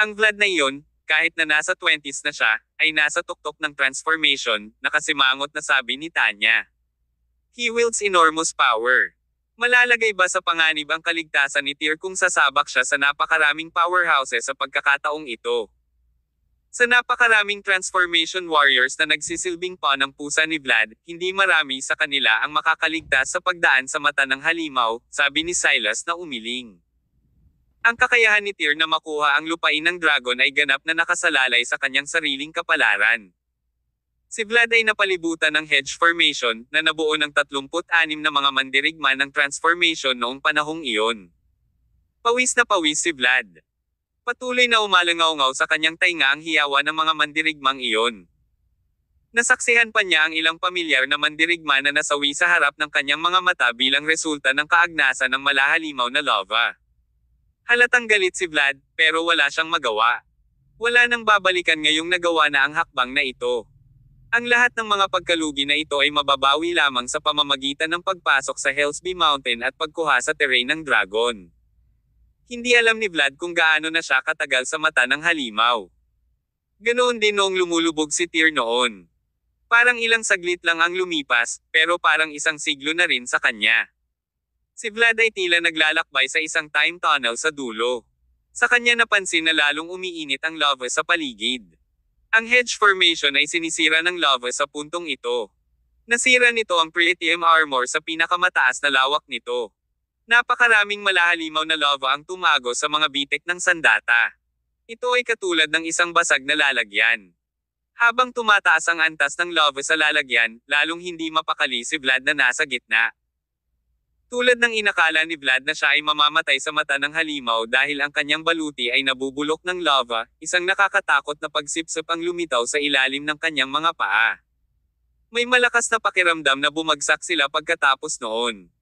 Ang Vlad na iyon, kahit na nasa 20s na siya, ay nasa tuktok ng transformation, nakasimangot na sabi ni Tanya. He wields enormous power. Malalagay ba sa panganib ang kaligtasan ni Tyr kung sasabak siya sa napakaraming powerhouses sa pagkakataong ito? Sa napakaraming transformation warriors na nagsisilbing pawn ng pusa ni Vlad, hindi marami sa kanila ang makakaligtas sa pagdaan sa mata ng halimaw, sabi ni Silas na umiling. Ang kakayahan ni Tyr na makuha ang lupain ng dragon ay ganap na nakasalalay sa kanyang sariling kapalaran. Si Vlad ay napalibutan ng hedge formation na nabuo ng 36 na mga mandirigma ng transformation noong panahong iyon. Pawis na pawis si Vlad. Patuloy na umalangaw-ngaw sa kanyang tainga ang hiyawa ng mga mandirigmang iyon. Nasaksihan pa niya ang ilang pamilyar na mandirigma na nasawi sa harap ng kanyang mga mata bilang resulta ng kaagnasan ng malahalimaw na lava. Halatang galit si Vlad, pero wala siyang magawa. Wala nang babalikan ngayong nagawa na ang hakbang na ito. Ang lahat ng mga pagkalugi na ito ay mababawi lamang sa pamamagitan ng pagpasok sa Hellsby Mountain at pagkuha sa terrain ng dragon. Hindi alam ni Vlad kung gaano na siya katagal sa mata ng halimaw. Ganoon din noong lumulubog si Tyr noon. Parang ilang saglit lang ang lumipas, pero parang isang siglo na rin sa kanya. Si Vlad ay tila naglalakbay sa isang time tunnel sa dulo. Sa kanya napansin na lalong umiinit ang lava sa paligid. Ang hedge formation ay sinisira ng lava sa puntong ito. Nasira nito ang Pretium armor sa pinakamataas na lawak nito. Napakaraming malahalimaw na lava ang tumago sa mga bitek ng sandata. Ito ay katulad ng isang basag na lalagyan. Habang tumataas ang antas ng lava sa lalagyan, lalong hindi mapakali si Vlad na nasa gitna. Tulad ng inakala ni Vlad na siya ay mamamatay sa mata ng halimaw dahil ang kanyang baluti ay nabubulok ng lava, isang nakakatakot na pagsipsip ang lumitaw sa ilalim ng kanyang mga paa. May malakas na pakiramdam na bumagsak sila pagkatapos noon.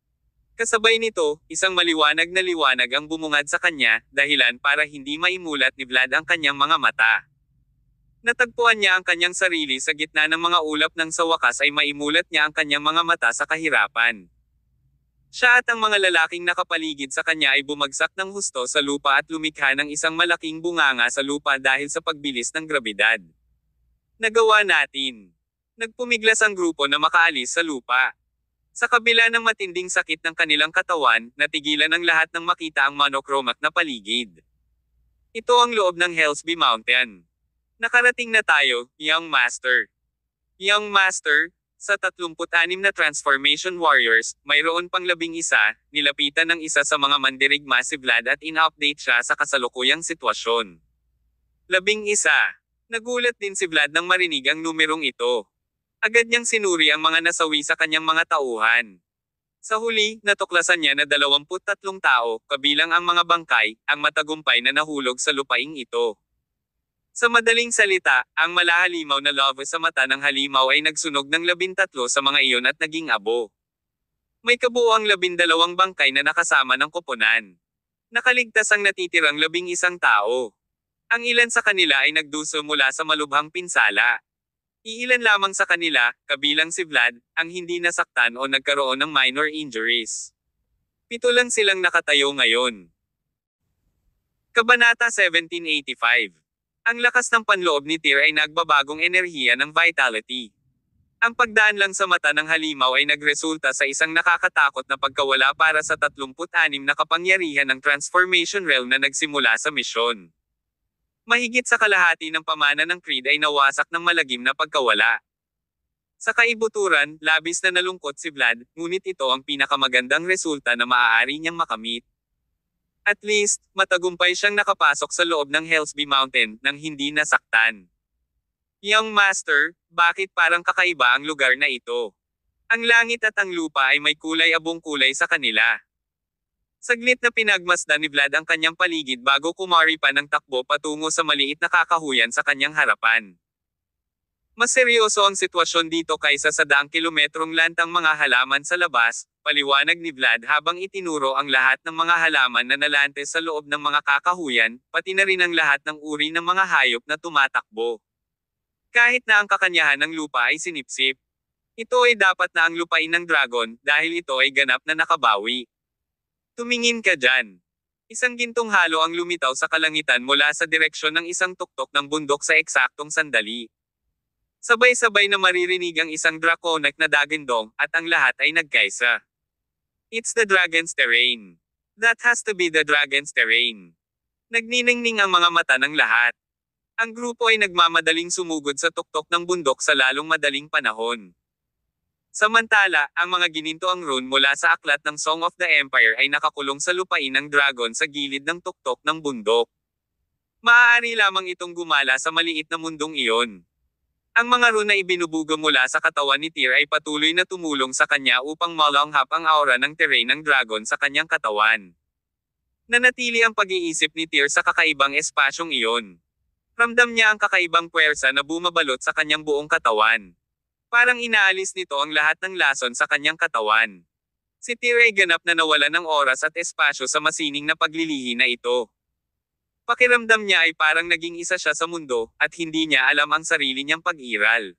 Kasabay nito, isang maliwanag na liwanag ang bumungad sa kanya, dahilan para hindi maimulat ni Vlad ang kanyang mga mata. Natagpuan niya ang kanyang sarili sa gitna ng mga ulap nang sa wakas ay maimulat niya ang kanyang mga mata sa kahirapan. Siya at ang mga lalaking nakapaligid sa kanya ay bumagsak ng husto sa lupa at lumikha ng isang malaking bunganga sa lupa dahil sa pagbilis ng grabidad. Nagawa natin. Nagpumiglas ang grupo na makaalis sa lupa. Sa kabila ng matinding sakit ng kanilang katawan, natigilan ng lahat ng makita ang monochromatic na paligid. Ito ang loob ng Hellsby Mountain. Nakarating na tayo, Young Master. Young Master, sa 36 na transformation warriors, mayroon pang 11, nilapitan ng isa sa mga mandirigma si Vlad at in-update siya sa kasalukuyang sitwasyon. 11. Nagulat din si Vlad nang marinig ang numerong ito. Agad niyang sinuri ang mga nasawi sa kanyang mga tauhan. Sa huli, natuklasan niya na 23 tao, kabilang ang mga bangkay, ang matagumpay na nahulog sa lupaing ito. Sa madaling salita, ang malahalimaw na lava sa mata ng halimaw ay nagsunog ng 13 sa mga iyon at naging abo. May kabuuang 12 bangkay na nakasama ng koponan. Nakaligtas ang natitirang 11 tao. Ang ilan sa kanila ay nagduso mula sa malubhang pinsala. Iilan lamang sa kanila, kabilang si Vlad, ang hindi nasaktan o nagkaroon ng minor injuries. 7 lang silang nakatayo ngayon. Kabanata 1785. Ang lakas ng panloob ni Tyr ay nagbabagong enerhiya ng vitality. Ang pagdaan lang sa mata ng halimaw ay nagresulta sa isang nakakatakot na pagkawala para sa 36 na kapangyarihan ng Transformation Realm na nagsimula sa misyon. Mahigit sa kalahati ng pamana ng Creed ay nawasak ng malagim na pagkawala. Sa kaibuturan, labis na nalungkot si Vlad, ngunit ito ang pinakamagandang resulta na maaari niyang makamit. At least, matagumpay siyang nakapasok sa loob ng Hellsby Mountain nang hindi nasaktan. Young Master, bakit parang kakaiba ang lugar na ito? Ang langit at ang lupa ay may kulay-abong kulay sa kanila. Saglit na pinagmasdan ni Vlad ang kanyang paligid bago kumari pa ng takbo patungo sa maliit na kakahuyan sa kanyang harapan. Mas seryoso ang sitwasyon dito kaysa sa daang kilometrong lantang mga halaman sa labas, paliwanag ni Vlad habang itinuro ang lahat ng mga halaman na nalante sa loob ng mga kakahuyan, pati na rin ang lahat ng uri ng mga hayop na tumatakbo. Kahit na ang kakanyahan ng lupa ay sinipsip. Ito ay dapat na ang lupain ng dragon dahil ito ay ganap na nakabawi. Tumingin ka dyan. Isang gintong halo ang lumitaw sa kalangitan mula sa direksyon ng isang tuktok ng bundok sa eksaktong sandali. Sabay-sabay na maririnig ang isang draconic na dagindong, at ang lahat ay nagkaisa. It's the dragon's terrain. That has to be the dragon's terrain. Nagniningning ang mga mata ng lahat. Ang grupo ay nagmamadaling sumugod sa tuktok ng bundok sa lalong madaling panahon. Samantala, ang mga ginintoang rune mula sa aklat ng Song of the Empire ay nakakulong sa lupain ng dragon sa gilid ng tuktok ng bundok. Maaari lamang itong gumala sa maliit na mundong iyon. Ang mga rune na ibinubugo mula sa katawan ni Tyr ay patuloy na tumulong sa kanya upang malanghap ang aura ng terrain ng dragon sa kanyang katawan. Nanatili ang pag-iisip ni Tyr sa kakaibang espasyong iyon. Ramdam niya ang kakaibang puwersa na bumabalot sa kanyang buong katawan. Parang inaalis nito ang lahat ng lason sa kanyang katawan. Si Tyr ay ganap na nawala ng oras at espasyo sa masining na paglilihi na ito. Pakiramdam niya ay parang naging isa siya sa mundo, at hindi niya alam ang sarili niyang pag-iral.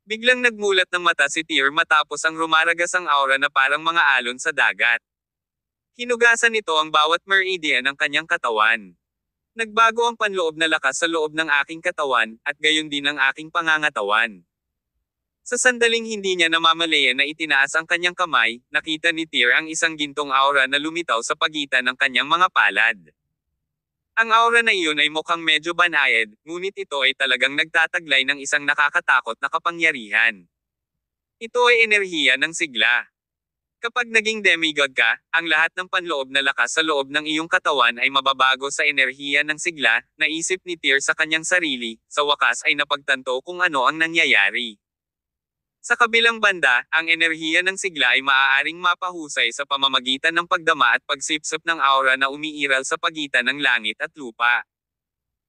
Biglang nagmulat ng mata si Tyr matapos ang rumaragas ang aura na parang mga alon sa dagat. Hinugasan nito ang bawat meridian ng kanyang katawan. Nagbago ang panloob na lakas sa loob ng aking katawan, at gayon din ang aking pangangatawan. Sa sandaling hindi niya namamalayan na itinaas ang kanyang kamay, nakita ni Tyr ang isang gintong aura na lumitaw sa pagitan ng kanyang mga palad. Ang aura na iyon ay mukhang medyo banayad, ngunit ito ay talagang nagtataglay ng isang nakakatakot na kapangyarihan. Ito ay enerhiya ng sigla. Kapag naging demigod ka, ang lahat ng panloob na lakas sa loob ng iyong katawan ay mababago sa enerhiya ng sigla, naisip ni Tyr sa kanyang sarili, sa wakas ay napagtanto kung ano ang nangyayari. Sa kabilang banda, ang enerhiya ng sigla ay maaaring mapahusay sa pamamagitan ng pagdama at pagsipsip ng aura na umiiral sa pagitan ng langit at lupa.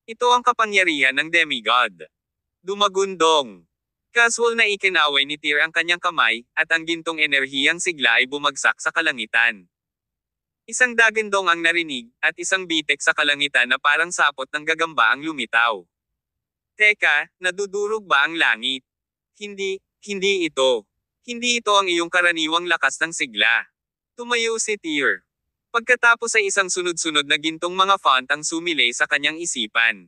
Ito ang kapangyarihan ng demigod. Dumagundong. Casual na ikinaway ni Tyr ang kanyang kamay, at ang gintong enerhiyang sigla ay bumagsak sa kalangitan. Isang dagindong ang narinig, at isang bitek sa kalangitan na parang sapot ng gagamba ang lumitaw. Teka, nadudurog ba ang langit? Hindi ito. Hindi ito ang iyong karaniwang lakas ng sigla. Tumayo si Tyr. Pagkatapos ay isang sunod-sunod na gintong mga font ang sumilay sa kanyang isipan.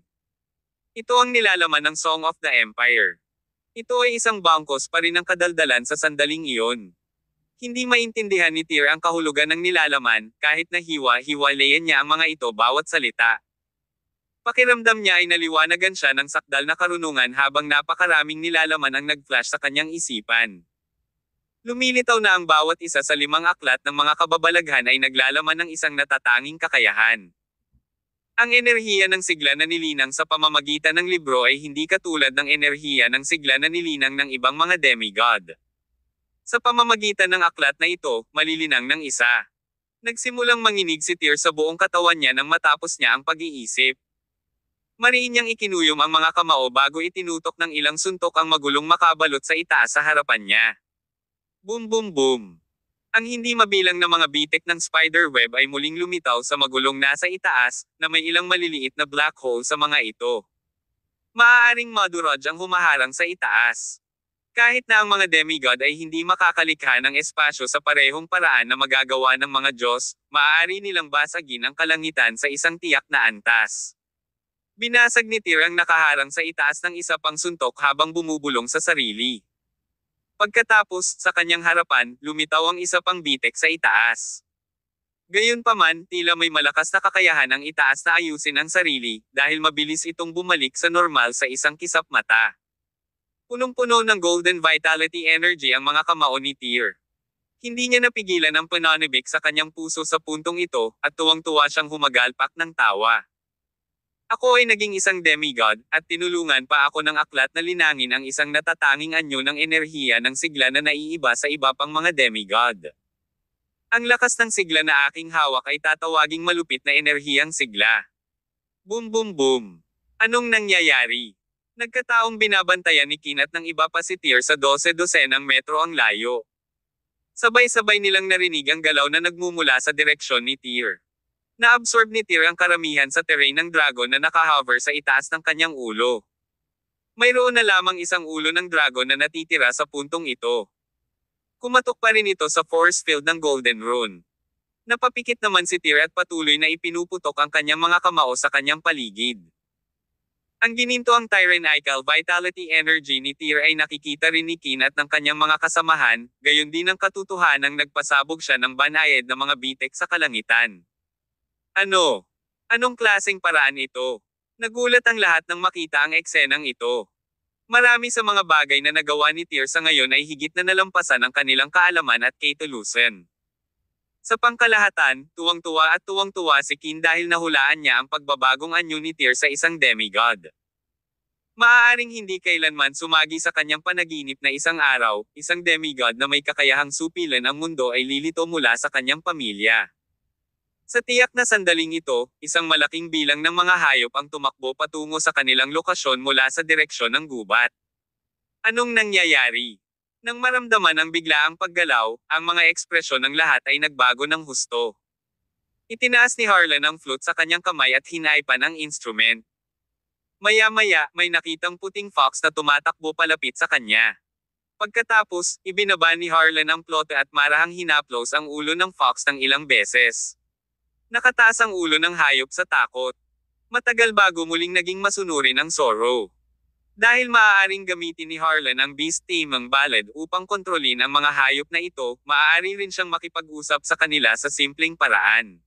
Ito ang nilalaman ng Song of the Empire. Ito ay isang bangkos pa rin ng kadaldalan sa sandaling iyon. Hindi maintindihan ni Tyr ang kahulugan ng nilalaman, kahit na hiwa-hiwalayan niya ang mga ito bawat salita. Pakiramdam niya ay naliwanagan siya ng sakdal na karunungan habang napakaraming nilalaman ang nag-flash sa kanyang isipan. Lumilitaw na ang bawat isa sa 5 aklat ng mga kababalaghan ay naglalaman ng isang natatanging kakayahan. Ang enerhiya ng sigla na nilinang sa pamamagitan ng libro ay hindi katulad ng enerhiya ng sigla na nilinang ng ibang mga demigod. Sa pamamagitan ng aklat na ito, malilinang ng isa. Nagsimulang manginig si Tyr sa buong katawan niya nang matapos niya ang pag-iisip. Mariin niyang ikinuyom ang mga kamao bago itinutok ng ilang suntok ang magulong makabalot sa itaas sa harapan niya. Boom boom boom. Ang hindi mabilang na mga bitek ng spider web ay muling lumitaw sa magulong nasa itaas, na may ilang maliliit na black hole sa mga ito. Maaaring Maduraj ang humaharang sa itaas. Kahit na ang mga demigod ay hindi makakalikha ng espasyo sa parehong paraan na magagawa ng mga Diyos, maaari nilang basagin ang kalangitan sa isang tiyak na antas. Binasag ni Tyr ang nakaharang sa itaas ng isa pang suntok habang bumubulong sa sarili. Pagkatapos, sa kanyang harapan, lumitaw ang isa pang bitek sa itaas. Gayunpaman, tila may malakas na kakayahan ang itaas na ayusin ang sarili, dahil mabilis itong bumalik sa normal sa isang kisap mata. Punong-puno ng golden vitality energy ang mga kamao ni Tyr. Hindi niya napigilan ang pananibik sa kanyang puso sa puntong ito, at tuwang-tuwa siyang humagalpak ng tawa. Ako ay naging isang demigod, at tinulungan pa ako ng aklat na linangin ang isang natatanging anyo ng enerhiya ng sigla na naiiba sa iba pang mga demigod. Ang lakas ng sigla na aking hawak ay tatawaging malupit na enerhiyang sigla. Boom boom boom. Anong nangyayari? Nagkataong binabantayan ni Kinat ng iba pa si Tyr sa 12-dosenang metro ang layo. Sabay-sabay nilang narinig ang galaw na nagmumula sa direksyon ni Tyr. Na-absorb ni Tyr ang karamihan sa terrain ng dragon na nakahover sa itaas ng kanyang ulo. Mayroon na lamang isang ulo ng dragon na natitira sa puntong ito. Kumatok pa rin ito sa force field ng Golden Rune. Napapikit naman si Tyr at patuloy na ipinuputok ang kanyang mga kamao sa kanyang paligid. Ang gininto ang tyrannical vitality energy ni Tyr ay nakikita rin ni Kinat ng kanyang mga kasamahan, gayon din ang katotohanang nagpasabog siya ng banayad na mga bitek sa kalangitan. Ano? Anong klaseng paraan ito? Nagulat ang lahat nang makita ang eksenang ito. Marami sa mga bagay na nagawa ni Tyr sa ngayon ay higit na nalampasan ang kanilang kaalaman at katulusan. Sa pangkalahatan, tuwang-tuwa si Kin dahil nahulaan niya ang pagbabagong anyo ni Tyr sa isang demigod. Maaaring hindi kailanman sumagi sa kanyang panaginip na isang araw, isang demigod na may kakayahang supilan ang mundo ay lilito mula sa kanyang pamilya. Sa tiyak na sandaling ito, isang malaking bilang ng mga hayop ang tumakbo patungo sa kanilang lokasyon mula sa direksyon ng gubat. Anong nangyayari? Nang maramdaman ang biglaang paggalaw, ang mga ekspresyon ng lahat ay nagbago ng husto. Itinaas ni Harlan ang flute sa kanyang kamay at hinaipan ang instrument. Maya-maya, may nakitang puting fox na tumatakbo palapit sa kanya. Pagkatapos, ibinaba ni Harlan ang plote at marahang hinaplos ang ulo ng fox ng ilang beses. Nakataas ang ulo ng hayop sa takot. Matagal bago muling naging masunurin ang Sorrow. Dahil maaaring gamitin ni Harlan ang Beast Taming Ballad upang kontrolin ang mga hayop na ito, maaari rin siyang makipag-usap sa kanila sa simpleng paraan.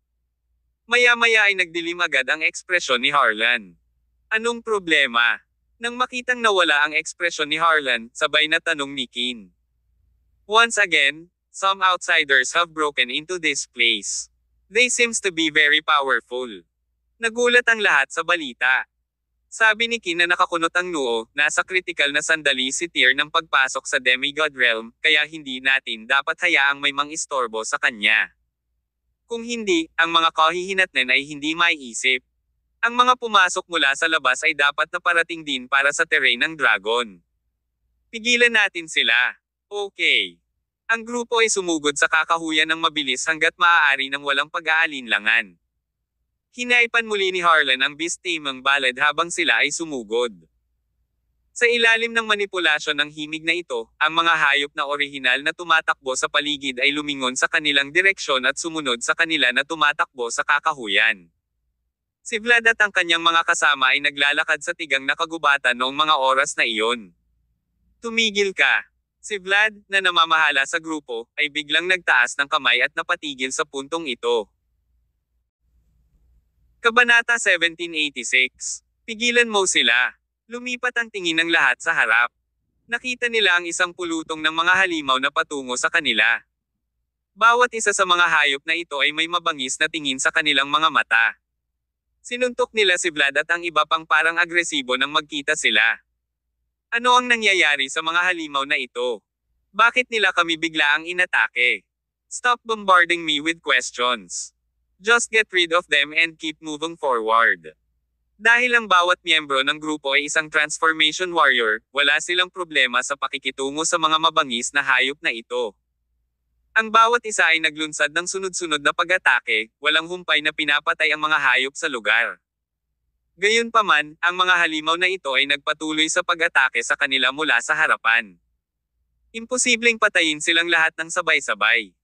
Maya-maya ay nagdilim agad ang ekspresyon ni Harlan. Anong problema? Nang makitang nawala ang ekspresyon ni Harlan, sabay na tanong ni Kin. Once again, some outsiders have broken into this place. They seems to be very powerful. Nagulat ang lahat sa balita. Sabi ni Kin na nakakunot ang noo, nasa kritikal na sandali si Tyr ng pagpasok sa demigod realm, kaya hindi natin dapat hayaang may mang-istorbo sa kanya. Kung hindi, ang mga kahihinatnan ay hindi maiisip. Ang mga pumasok mula sa labas ay dapat na parating din para sa terrain ng dragon. Pigilan natin sila. Okay. Ang grupo ay sumugod sa kakahuyan ng mabilis hanggat maaari ng walang pag-aalinlangan. Hinaipan muli ni Harlan ang Beast Taming Ballad habang sila ay sumugod. Sa ilalim ng manipulasyon ng himig na ito, ang mga hayop na orihinal na tumatakbo sa paligid ay lumingon sa kanilang direksyon at sumunod sa kanila na tumatakbo sa kakahuyan. Si Vlad at ang kanyang mga kasama ay naglalakad sa tigang na kagubatan noong mga oras na iyon. Tumigil ka! Si Vlad, na namamahala sa grupo, ay biglang nagtaas ng kamay at napatigil sa puntong ito. Kabanata 1786. Pigilan mo sila. Lumipat ang tingin ng lahat sa harap. Nakita nila ang isang pulutong ng mga halimaw na patungo sa kanila. Bawat isa sa mga hayop na ito ay may mabangis na tingin sa kanilang mga mata. Sinuntok nila si Vlad at ang iba pang parang agresibo nang magkita sila. Ano ang nangyayari sa mga halimaw na ito? Bakit nila kami biglaang inatake? Stop bombarding me with questions. Just get rid of them and keep moving forward. Dahil ang bawat miyembro ng grupo ay isang transformation warrior, wala silang problema sa pakikitungo sa mga mabangis na hayop na ito. Ang bawat isa ay naglunsad ng sunod-sunod na pag-atake, walang humpay na pinapatay ang mga hayop sa lugar. Gayunpaman, ang mga halimaw na ito ay nagpatuloy sa pag-atake sa kanila mula sa harapan. Imposibleng patayin silang lahat ng sabay-sabay.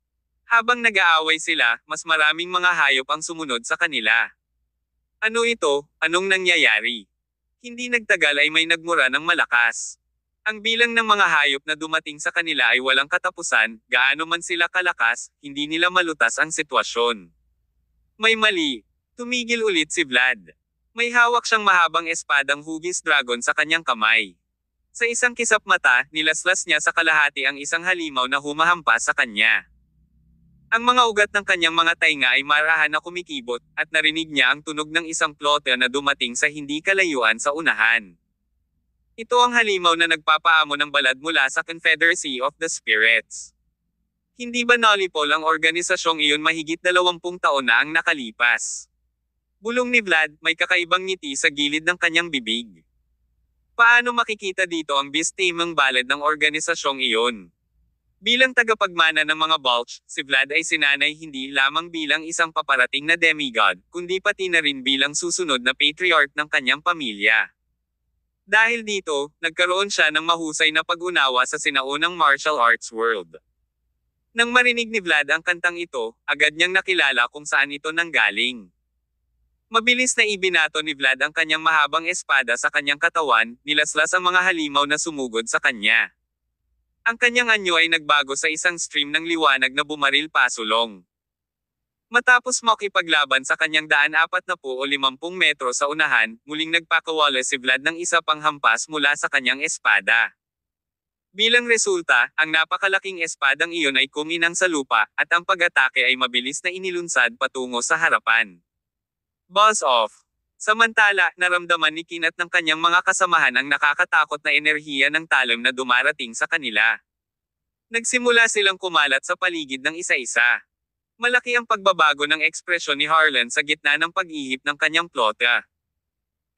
Habang nag-aaway sila, mas maraming mga hayop ang sumunod sa kanila. Ano ito? Anong nangyayari? Hindi nagtagal ay may nagmura ng malakas. Ang bilang ng mga hayop na dumating sa kanila ay walang katapusan, gaano man sila kalakas, hindi nila malutas ang sitwasyon. May mali. Tumigil ulit si Vlad. May hawak siyang mahabang espadang hugis dragon sa kanyang kamay. Sa isang kisap mata, nilaslas niya sa kalahati ang isang halimaw na humahampas sa kanya. Ang mga ugat ng kanyang mga tainga ay marahan na kumikibot, at narinig niya ang tunog ng isang plote na dumating sa hindi kalayuan sa unahan. Ito ang halimaw na nagpapaamo ng balad mula sa Confederacy of the Spirits. Hindi ba nalipol ang organisasyong iyon mahigit 20 taon na ang nakalipas? Bulong ni Vlad, may kakaibang ngiti sa gilid ng kanyang bibig. Paano makikita dito ang Beast-taming balad ng organisasyong iyon? Bilang tagapagmana ng mga Balch, si Vlad ay sinanay hindi lamang bilang isang paparating na demigod, kundi pati na rin bilang susunod na patriarch ng kanyang pamilya. Dahil dito, nagkaroon siya ng mahusay na pag-unawa sa sinaunang martial arts world. Nang marinig ni Vlad ang kantang ito, agad niyang nakilala kung saan ito nanggaling. Mabilis na ibinato ni Vlad ang kanyang mahabang espada sa kanyang katawan, nilaslas ang mga halimaw na sumugod sa kanya. Ang kanyang anyo ay nagbago sa isang stream ng liwanag na bumaril pasulong. Matapos makipaglaban sa kanyang 140 o 50 metro sa unahan, muling nagpakawala si Vlad ng isa pang hampas mula sa kanyang espada. Bilang resulta, ang napakalaking espadang iyon ay kuminang sa lupa, at ang pag-atake ay mabilis na inilunsad patungo sa harapan. Buzz off. Samantala, naramdaman ni Kinat ng kanyang mga kasamahan ang nakakatakot na enerhiya ng talim na dumarating sa kanila. Nagsimula silang kumalat sa paligid ng isa-isa. Malaki ang pagbabago ng ekspresyon ni Harlan sa gitna ng pag-ihip ng kanyang plota.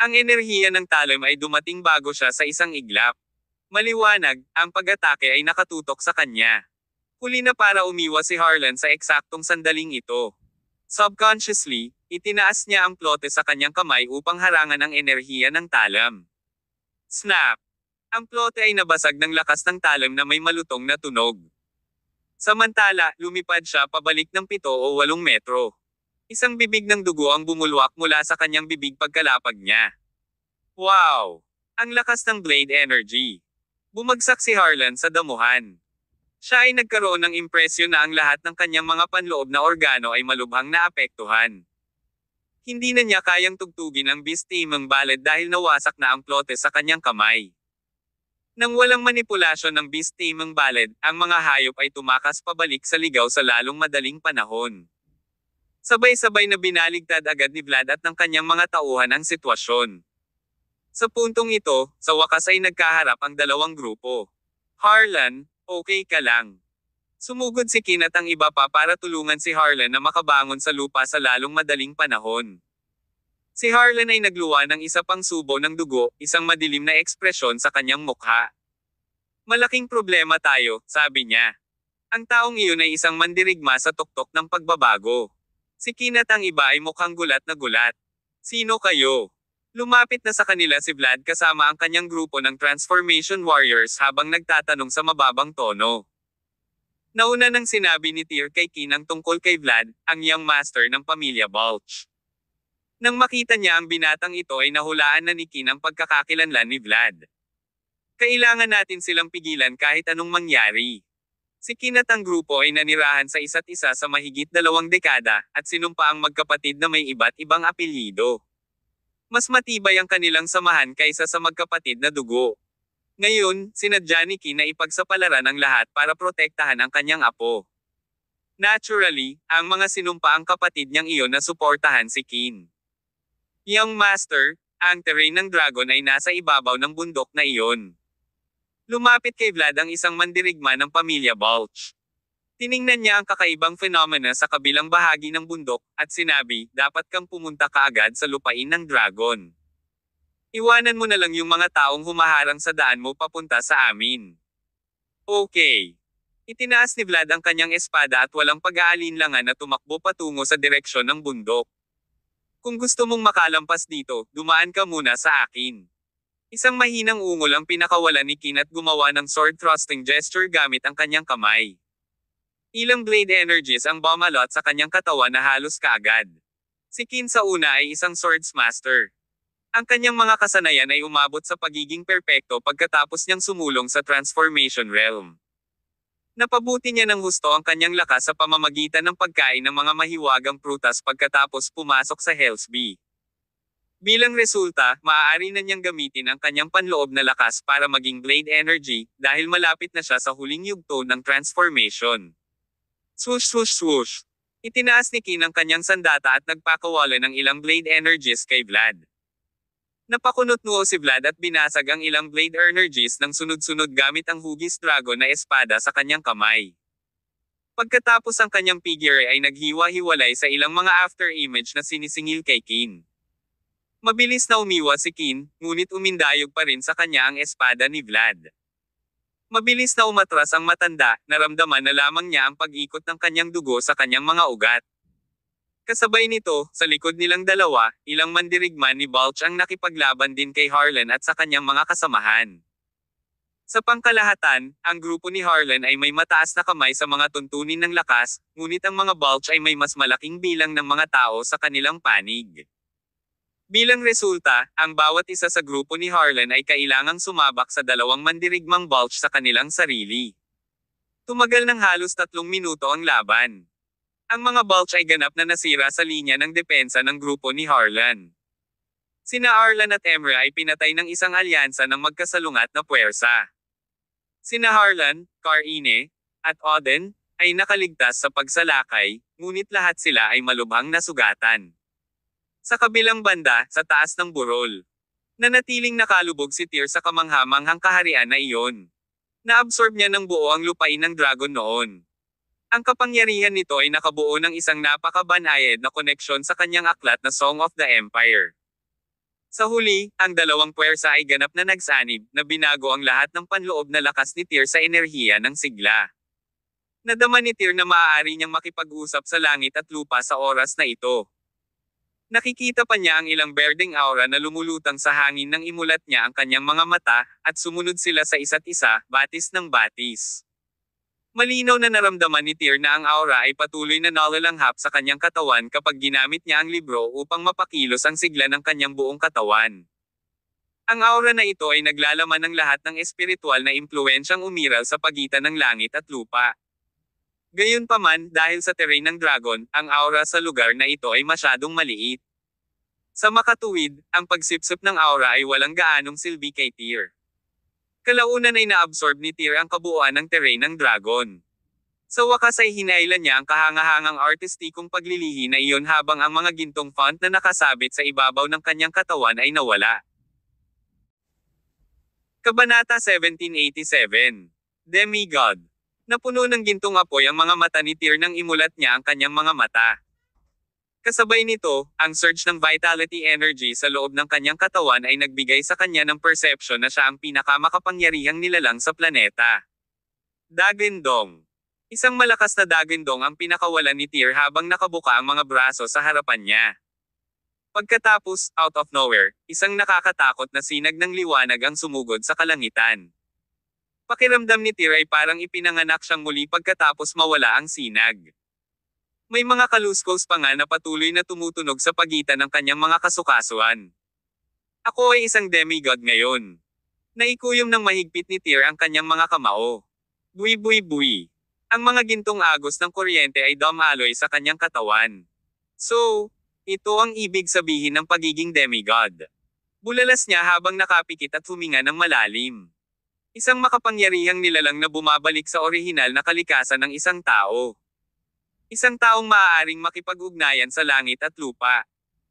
Ang enerhiya ng talim ay dumating bago siya sa isang iglap. Maliwanag, ang pag-atake ay nakatutok sa kanya. Huli na para umiwas si Harlan sa eksaktong sandaling ito. Subconsciously, itinaas niya ang plote sa kanyang kamay upang harangan ang enerhiya ng talim. Snap! Ang plote ay nabasag ng lakas ng talim na may malutong na tunog. Samantala, lumipad siya pabalik ng 7 o 8 metro. Isang bibig ng dugo ang bumulwak mula sa kanyang bibig pagkalapag niya. Wow! Ang lakas ng blade energy. Bumagsak si Harlan sa damuhan. Siya ay nagkaroon ng impresyon na ang lahat ng kanyang mga panloob na organo ay malubhang naapektuhan. Hindi na niya kayang tugtugin ang Beast-taming balad dahil nawasak na ang plote sa kanyang kamay. Nang walang manipulasyon ng Beast-taming balad, ang mga hayop ay tumakas pabalik sa ligaw sa lalong madaling panahon. Sabay-sabay na binaligtad agad ni Vlad at ng kanyang mga tauhan ang sitwasyon. Sa puntong ito, sa wakas ay nagkaharap ang dalawang grupo. Harlan, okay ka lang. Sumugod si Kin at ang iba pa para tulungan si Harlan na makabangon sa lupa sa lalong madaling panahon. Si Harlan ay nagluwa ng isa pang subo ng dugo, isang madilim na ekspresyon sa kanyang mukha. Malaking problema tayo, sabi niya. Ang taong iyon ay isang mandirigma sa tuktok ng pagbabago. Si Kin at ang iba ay mukhang gulat na gulat. Sino kayo? Lumapit na sa kanila si Vlad kasama ang kanyang grupo ng Transformation Warriors habang nagtatanong sa mababang tono. Nauna nang sinabi ni Tyr kay Kin ang tungkol kay Vlad, ang young master ng pamilya Balch. Nang makita niya ang binatang ito ay nahulaan na ni Kin ang pagkakakilanlan ni Vlad. Kailangan natin silang pigilan kahit anong mangyari. Si Kin at ang grupo ay nanirahan sa isa't isa sa mahigit 2 dekada, at sinumpa ang magkapatid na may iba't ibang apelyido. Mas matibay ang kanilang samahan kaysa sa magkapatid na dugo. Ngayon, sinadya ni Kin na ipagsapalaran ang lahat para protektahan ang kanyang apo. Naturally, ang mga sinumpaang kapatid niyang iyon na suportahan si Kin. Young Master, ang terrain ng dragon ay nasa ibabaw ng bundok na iyon. Lumapit kay Vlad ang isang mandirigma ng pamilya Balch. Tiningnan niya ang kakaibang phenomena sa kabilang bahagi ng bundok, at sinabi, dapat kang pumunta kaagad sa lupain ng dragon. Iwanan mo na lang yung mga taong humaharang sa daan mo papunta sa amin. Okay. Itinaas ni Vlad ang kanyang espada at walang pag-aalinlangan na tumakbo patungo sa direksyon ng bundok. Kung gusto mong makalampas dito, dumaan ka muna sa akin. Isang mahinang ungol ang pinakawalan ni Kin at gumawa ng sword thrusting gesture gamit ang kanyang kamay. Ilang blade energies ang bumalot sa kanyang katawan na halos kaagad. Si Kin sa una ay isang swords master. Ang kanyang mga kasanayan ay umabot sa pagiging perpekto pagkatapos niyang sumulong sa transformation realm. Napabuti niya ng husto ang kanyang lakas sa pamamagitan ng pagkain ng mga mahiwagang prutas pagkatapos pumasok sa Hell's Bee. Bilang resulta, maaari na niyang gamitin ang kanyang panloob na lakas para maging blade energy, dahil malapit na siya sa huling yugto ng transformation. Swoosh swoosh swoosh! Itinaas ni Kin ang kanyang sandata at nagpakawala ng ilang blade energies kay Vlad. Napakunot-noo si Vlad at binasag ang ilang blade energies ng sunod-sunod gamit ang hugis dragon na espada sa kanyang kamay. Pagkatapos ang kanyang figure ay naghiwa-hiwalay sa ilang mga after image na sinisingil kay Kin. Mabilis na umiwas si Kin, ngunit umindayog pa rin sa kanya ang espada ni Vlad. Mabilis na umatras ang matanda, naramdaman na lamang niya ang pag-ikot ng kanyang dugo sa kanyang mga ugat. Kasabay nito, sa likod nilang dalawa, ilang mandirigman ni Balch ang nakipaglaban din kay Harlan at sa kanyang mga kasamahan. Sa pangkalahatan, ang grupo ni Harlan ay may mataas na kamay sa mga tuntunin ng lakas, ngunit ang mga Balch ay may mas malaking bilang ng mga tao sa kanilang panig. Bilang resulta, ang bawat isa sa grupo ni Harlan ay kailangang sumabak sa dalawang mandirigmang Balch sa kanilang sarili. Tumagal ng halos 3 minuto ang laban. Ang mga Balch ay ganap na nasira sa linya ng depensa ng grupo ni Harlan. Sina Arlan at Emre ay pinatay ng isang alyansa ng magkasalungat na puwersa. Sina Harlan, Karine, at Oden, ay nakaligtas sa pagsalakay, ngunit lahat sila ay malubhang nasugatan. Sa kabilang banda, sa taas ng burol, nanatiling nakalubog si Tyr sa kamangha-manghang kaharian na iyon. Naabsorb niya ng buo ang lupain ng dragon noon. Ang kapangyarihan nito ay nakabuo ng isang napakabanayad na koneksyon sa kanyang aklat na Song of the Empire. Sa huli, ang dalawang puwersa ay ganap na nagsanib, na binago ang lahat ng panloob na lakas ni Tyr sa enerhiya ng sigla. Nadama ni Tyr na maaari niyang makipag-usap sa langit at lupa sa oras na ito. Nakikita pa niya ang ilang berdeng aura na lumulutang sa hangin nang imulat niya ang kanyang mga mata, at sumunod sila sa isa't isa, batis ng batis. Malinaw na naramdaman ni Tyr na ang aura ay patuloy na nalalanghap sa kanyang katawan kapag ginamit niya ang libro upang mapakilos ang sigla ng kanyang buong katawan. Ang aura na ito ay naglalaman ng lahat ng espiritual na impluensyang umiral sa pagitan ng langit at lupa. Gayunpaman, dahil sa terrain ng dragon, ang aura sa lugar na ito ay masyadong maliit. Sa makatuwid, ang pagsipsip ng aura ay walang gaanong silbi kay Tyr. Kalaunan ay naabsorb ni Tyr ang kabuuan ng terrain ng dragon. Sa wakas ay hinailan niya ang kahangahangang artistikong paglilihi na iyon habang ang mga gintong font na nakasabit sa ibabaw ng kanyang katawan ay nawala. Kabanata 1787. Demigod. Napuno ng gintong apoy ang mga mata ni Tyr nang imulat niya ang kanyang mga mata. Kasabay nito, ang surge ng vitality energy sa loob ng kanyang katawan ay nagbigay sa kanya ng perception na siya ang pinakamakapangyarihang nilalang sa planeta. Dagendong. Isang malakas na dagendong ang pinakawalan ni Tyr habang nakabuka ang mga braso sa harapan niya. Pagkatapos, out of nowhere, isang nakakatakot na sinag ng liwanag ang sumugod sa kalangitan. Pakiramdam ni Tyr ay parang ipinanganak siyang muli pagkatapos mawala ang sinag. May mga kaluskos pa nga na patuloy na tumutunog sa pagitan ng kanyang mga kasukasuan. Ako ay isang demigod ngayon. Naikuyom ng mahigpit ni Tyr ang kanyang mga kamao. Bui bui bui. Ang mga gintong agos ng kuryente ay dumaloy sa kanyang katawan. So, ito ang ibig sabihin ng pagiging demigod. Bulalas niya habang nakapikit at huminga ng malalim. Isang makapangyarihang nilalang na bumabalik sa orihinal na kalikasan ng isang tao. Isang taong maaaring makipag-ugnayan sa langit at lupa.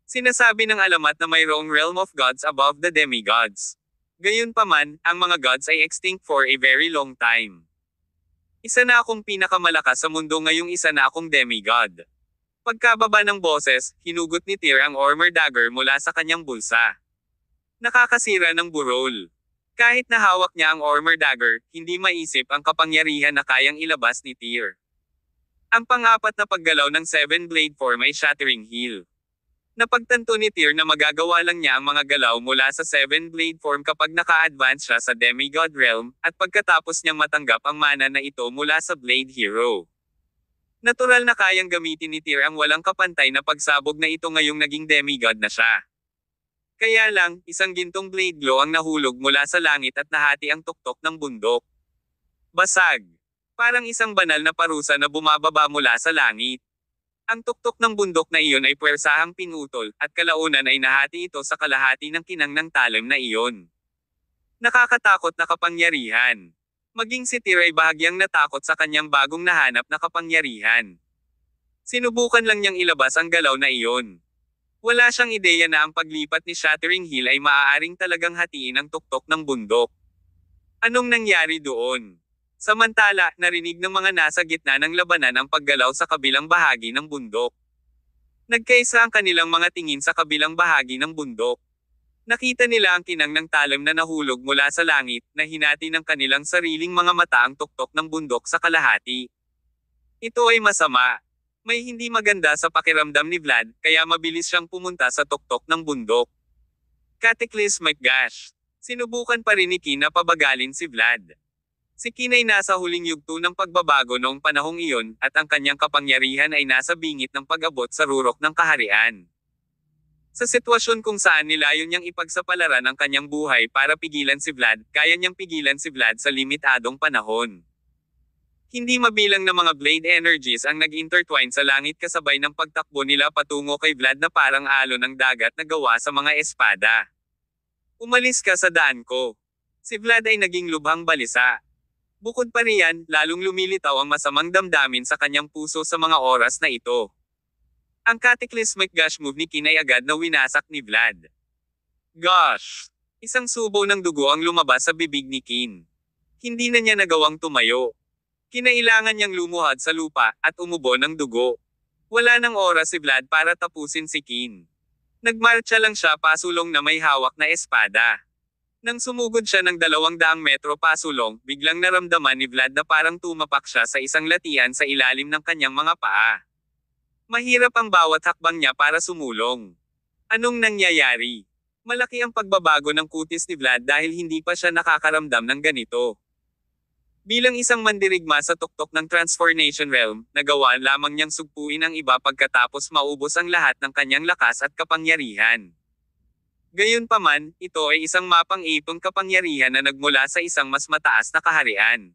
Sinasabi ng alamat na mayroong realm of gods above the demigods. Gayunpaman, ang mga gods ay extinct for a very long time. Isa na akong pinakamalakas sa mundo ngayong isa na akong demigod. Pagkababa ng boses, hinugot ni Tyr ang armor dagger mula sa kanyang bulsa. Nakakasira ng burol. Kahit nahawak niya ang armor dagger, hindi maisip ang kapangyarihan na kayang ilabas ni Tyr. Ang pang-apat na paggalaw ng Seven Blade Form ay Shattering Heel. Napagtanto ni Tyr na magagawa lang niya ang mga galaw mula sa Seven Blade form kapag naka-advance siya sa Demigod Realm, at pagkatapos niyang matanggap ang mana na ito mula sa Blade Hero. Natural na kayang gamitin ni Tyr ang walang kapantay na pagsabog na ito ngayong naging demigod na siya. Kaya lang, isang gintong blade glow ang nahulog mula sa langit at nahati ang tuktok ng bundok. Basag. Parang isang banal na parusa na bumababa mula sa langit. Ang tuktok ng bundok na iyon ay puwersahang pinutol, at kalaunan ay nahati ito sa kalahati ng kinang ng talim na iyon. Nakakatakot na kapangyarihan. Maging si Tyr ay bahagyang natakot sa kanyang bagong nahanap na kapangyarihan. Sinubukan lang niyang ilabas ang galaw na iyon. Wala siyang ideya na ang paglipat ni Shattering Hill ay maaaring talagang hatiin ang tuktok ng bundok. Anong nangyari doon? Samantala, narinig ng mga nasa gitna ng labanan ang paggalaw sa kabilang bahagi ng bundok. Nagkaisa ang kanilang mga tingin sa kabilang bahagi ng bundok. Nakita nila ang kinang ng talim na nahulog mula sa langit, na hinati ng kanilang sariling mga mata ang tuktok ng bundok sa kalahati. Ito ay masama. May hindi maganda sa pakiramdam ni Vlad, kaya mabilis siyang pumunta sa tuktok ng bundok. Cataclysmic Gash. Sinubukan pa rin ni Kin na pabagalin si Vlad. Si Kin ay nasa huling yugto ng pagbabago noong panahong iyon, at ang kanyang kapangyarihan ay nasa bingit ng pag-abot sa rurok ng kaharian. Sa sitwasyon kung saan nilayon niyang ipagsapalaran ang kanyang buhay para pigilan si Vlad, kaya niyang pigilan si Vlad sa limitadong panahon. Hindi mabilang na mga blade energies ang nag-intertwine sa langit kasabay ng pagtakbo nila patungo kay Vlad na parang alon ng dagat na gawa sa mga espada. Umalis ka sa daan ko. Si Vlad ay naging lubhang balisa. Bukod pa riyan, lalong lumilitaw ang masamang damdamin sa kanyang puso sa mga oras na ito. Ang Cataclysmic Gash move ni Kin ay agad na winasak ni Vlad. Gosh! Isang subo ng dugo ang lumabas sa bibig ni Kin. Hindi na niya nagawang tumayo. Kinailangan niyang lumuhad sa lupa, at umubo ng dugo. Wala nang oras si Vlad para tapusin si Kin. Nagmarcha lang siya pasulong na may hawak na espada. Nang sumugod siya ng 200 metro pasulong, biglang naramdaman ni Vlad na parang tumapak siya sa isang latian sa ilalim ng kanyang mga paa. Mahirap ang bawat hakbang niya para sumulong. Anong nangyayari? Malaki ang pagbabago ng kutis ni Vlad dahil hindi pa siya nakakaramdam ng ganito. Bilang isang mandirigma sa tuktok ng Transformation Realm, nagawa lamang niyang sugpuin ang iba pagkatapos maubos ang lahat ng kanyang lakas at kapangyarihan. Gayunpaman, ito ay isang mapang-ipong kapangyarihan na nagmula sa isang mas mataas na kaharian.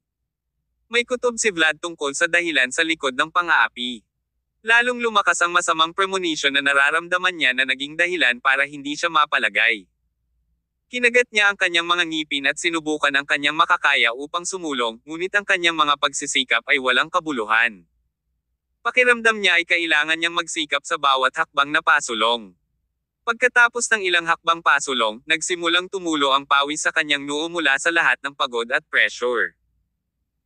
May kutob si Vlad tungkol sa dahilan sa likod ng pang-aapi. Lalong lumakas ang masamang premonition na nararamdaman niya na naging dahilan para hindi siya mapalagay. Kinagat niya ang kanyang mga ngipin at sinubukan ang kanyang makakaya upang sumulong, ngunit ang kanyang mga pagsisikap ay walang kabuluhan. Pakiramdam niya ay kailangan niyang magsikap sa bawat hakbang na pasulong. Pagkatapos ng ilang hakbang pasulong, nagsimulang tumulo ang pawis sa kanyang noo mula sa lahat ng pagod at pressure.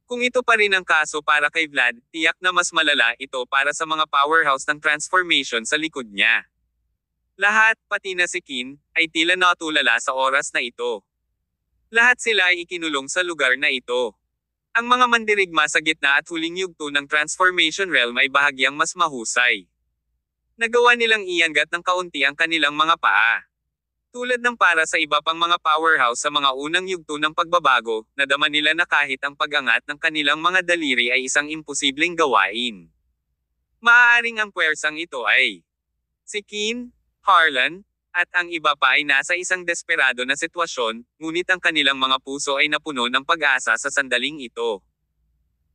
Kung ito pa rin ang kaso para kay Vlad, tiyak na mas malala ito para sa mga powerhouse ng transformation sa likod niya. Lahat, pati na si Kin, ay tila natulala sa oras na ito. Lahat sila ay ikinulong sa lugar na ito. Ang mga mandirigma sa gitna at huling yugto ng Transformation Realm ay bahagyang mas mahusay. Nagawa nilang iangat ng kaunti ang kanilang mga paa. Tulad ng para sa iba pang mga powerhouse sa mga unang yugto ng pagbabago, nadama nila na kahit ang pag-angat ng kanilang mga daliri ay isang imposibleng gawain. Maaaring ang puwersang ito ay si Kin, Harlan, at ang iba pa ay nasa isang desperado na sitwasyon, ngunit ang kanilang mga puso ay napuno ng pag-asa sa sandaling ito.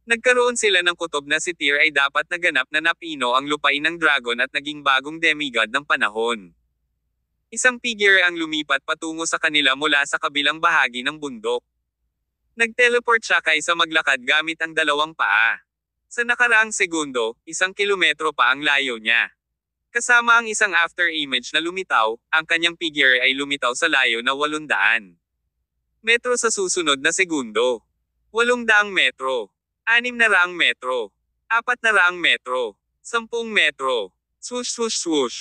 Nagkaroon sila ng kutob na si Tyr ay dapat naganap na napino ang lupain ng dragon at naging bagong demigod ng panahon. Isang figure ang lumipat patungo sa kanila mula sa kabilang bahagi ng bundok. Nag-teleport siya kaysa maglakad gamit ang dalawang paa. Sa nakaraang segundo, 1 kilometro pa ang layo niya. Kasama ang isang after image na lumitaw, ang kanyang figure ay lumitaw sa layo na 800 metro sa susunod na segundo. 800 metro. 600 metro. 400 metro. 10 metro. Swoosh swoosh swoosh.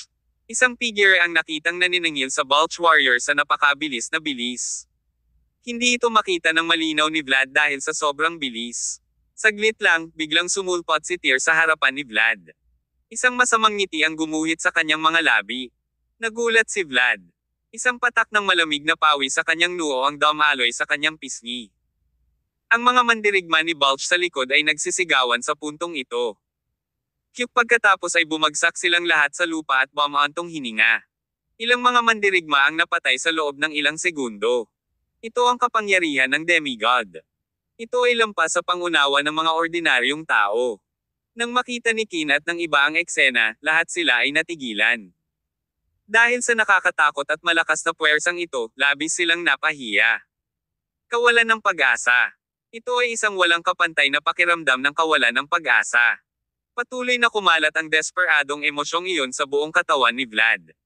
Isang figure ang nakitang naniningil sa Bulch Warrior sa napakabilis na bilis. Hindi ito makita ng malinaw ni Vlad dahil sa sobrang bilis. Saglit lang, biglang sumulpot si Tyr sa harapan ni Vlad. Isang masamang ngiti ang gumuhit sa kanyang mga labi. Nagulat si Vlad. Isang patak ng malamig na pawis sa kanyang noo ang dumaloy sa kanyang pisngi. Ang mga mandirigma ni Balch sa likod ay nagsisigawan sa puntong ito. Pagkatapos ay bumagsak silang lahat sa lupa at bumaantong hininga. Ilang mga mandirigma ang napatay sa loob ng ilang segundo. Ito ang kapangyarihan ng demigod. Ito ay lampas sa pangunawa ng mga ordinaryong tao. Nang makita ni Kin at ng iba ang eksena, lahat sila ay natigilan. Dahil sa nakakatakot at malakas na puwersang ito, labis silang napahiya. Kawalan ng pag-asa. Ito ay isang walang kapantay na pakiramdam ng kawalan ng pag-asa. Patuloy na kumalat ang desperadong emosyong iyon sa buong katawan ni Vlad.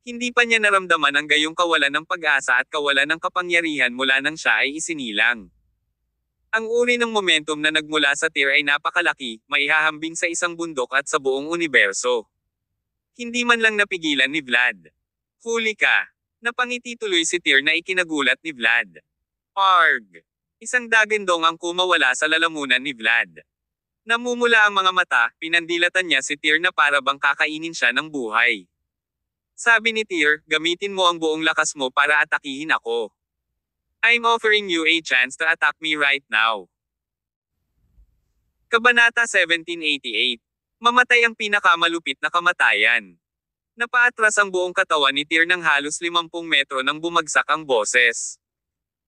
Hindi pa niya naramdaman ang gayong kawalan ng pag-asa at kawalan ng kapangyarihan mula nang siya ay isinilang. Ang uri ng momentum na nagmula sa Tyr ay napakalaki, maihahambing sa isang bundok at sa buong universo. Hindi man lang napigilan ni Vlad. Huli ka! Napangiti tuloy si Tyr na ikinagulat ni Vlad. Arg! Isang dagandong ang kumawala sa lalamunan ni Vlad. Namumula ang mga mata, pinandilatan niya si Tyr na para bang kakainin siya ng buhay. Sabi ni Tyr, gamitin mo ang buong lakas mo para atakihin ako. I'm offering you a chance to attack me right now. Kabanata 1788. Mamatay ang pinakamalupit na kamatayan. Napaatras ang buong katawan ni Tyr ng halos 50 metro nang bumagsak ang boses.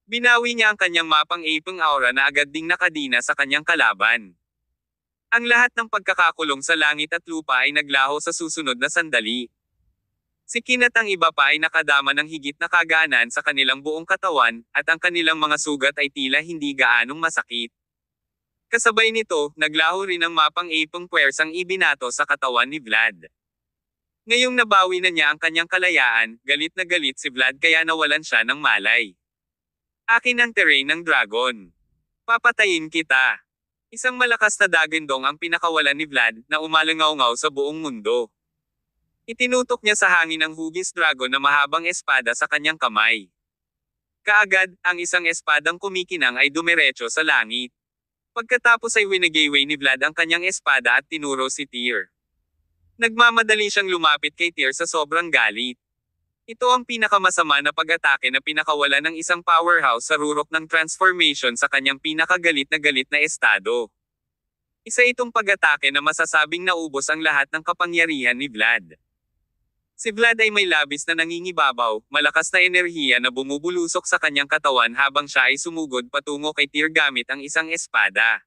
Binawi niya ang kanyang mapang-ipang aura na agad ding nakadina sa kanyang kalaban. Ang lahat ng pagkakakulong sa langit at lupa ay naglaho sa susunod na sandali. Si Kin at ang iba pa ay nakadama ng higit na kagaanan sa kanilang buong katawan, at ang kanilang mga sugat ay tila hindi gaanong masakit. Kasabay nito, naglaho rin ang mapang-ipang puwersang ibinato sa katawan ni Vlad. Ngayong nabawi na niya ang kanyang kalayaan, galit na galit si Vlad kaya nawalan siya ng malay. Akin ang terrain ng dragon. Papatayin kita. Isang malakas na dagandong ang pinakawalan ni Vlad, na umalangaw-ngaw sa buong mundo. Itinutok niya sa hangin ang hugis dragon na mahabang espada sa kanyang kamay. Kaagad, ang isang espadang kumikinang ay dumiretso sa langit. Pagkatapos ay winageyway ni Vlad ang kanyang espada at tinuro si Tyr. Nagmamadali siyang lumapit kay Tyr sa sobrang galit. Ito ang pinakamasama na pag-atake na pinakawala ng isang powerhouse sa rurok ng transformation sa kanyang pinakagalit na estado. Isa itong pag-atake na masasabing naubos ang lahat ng kapangyarihan ni Vlad. Si Vlad ay may labis na nangingibabaw, malakas na enerhiya na bumubulusok sa kanyang katawan habang siya ay sumugod patungo kay Tyr gamit ang isang espada.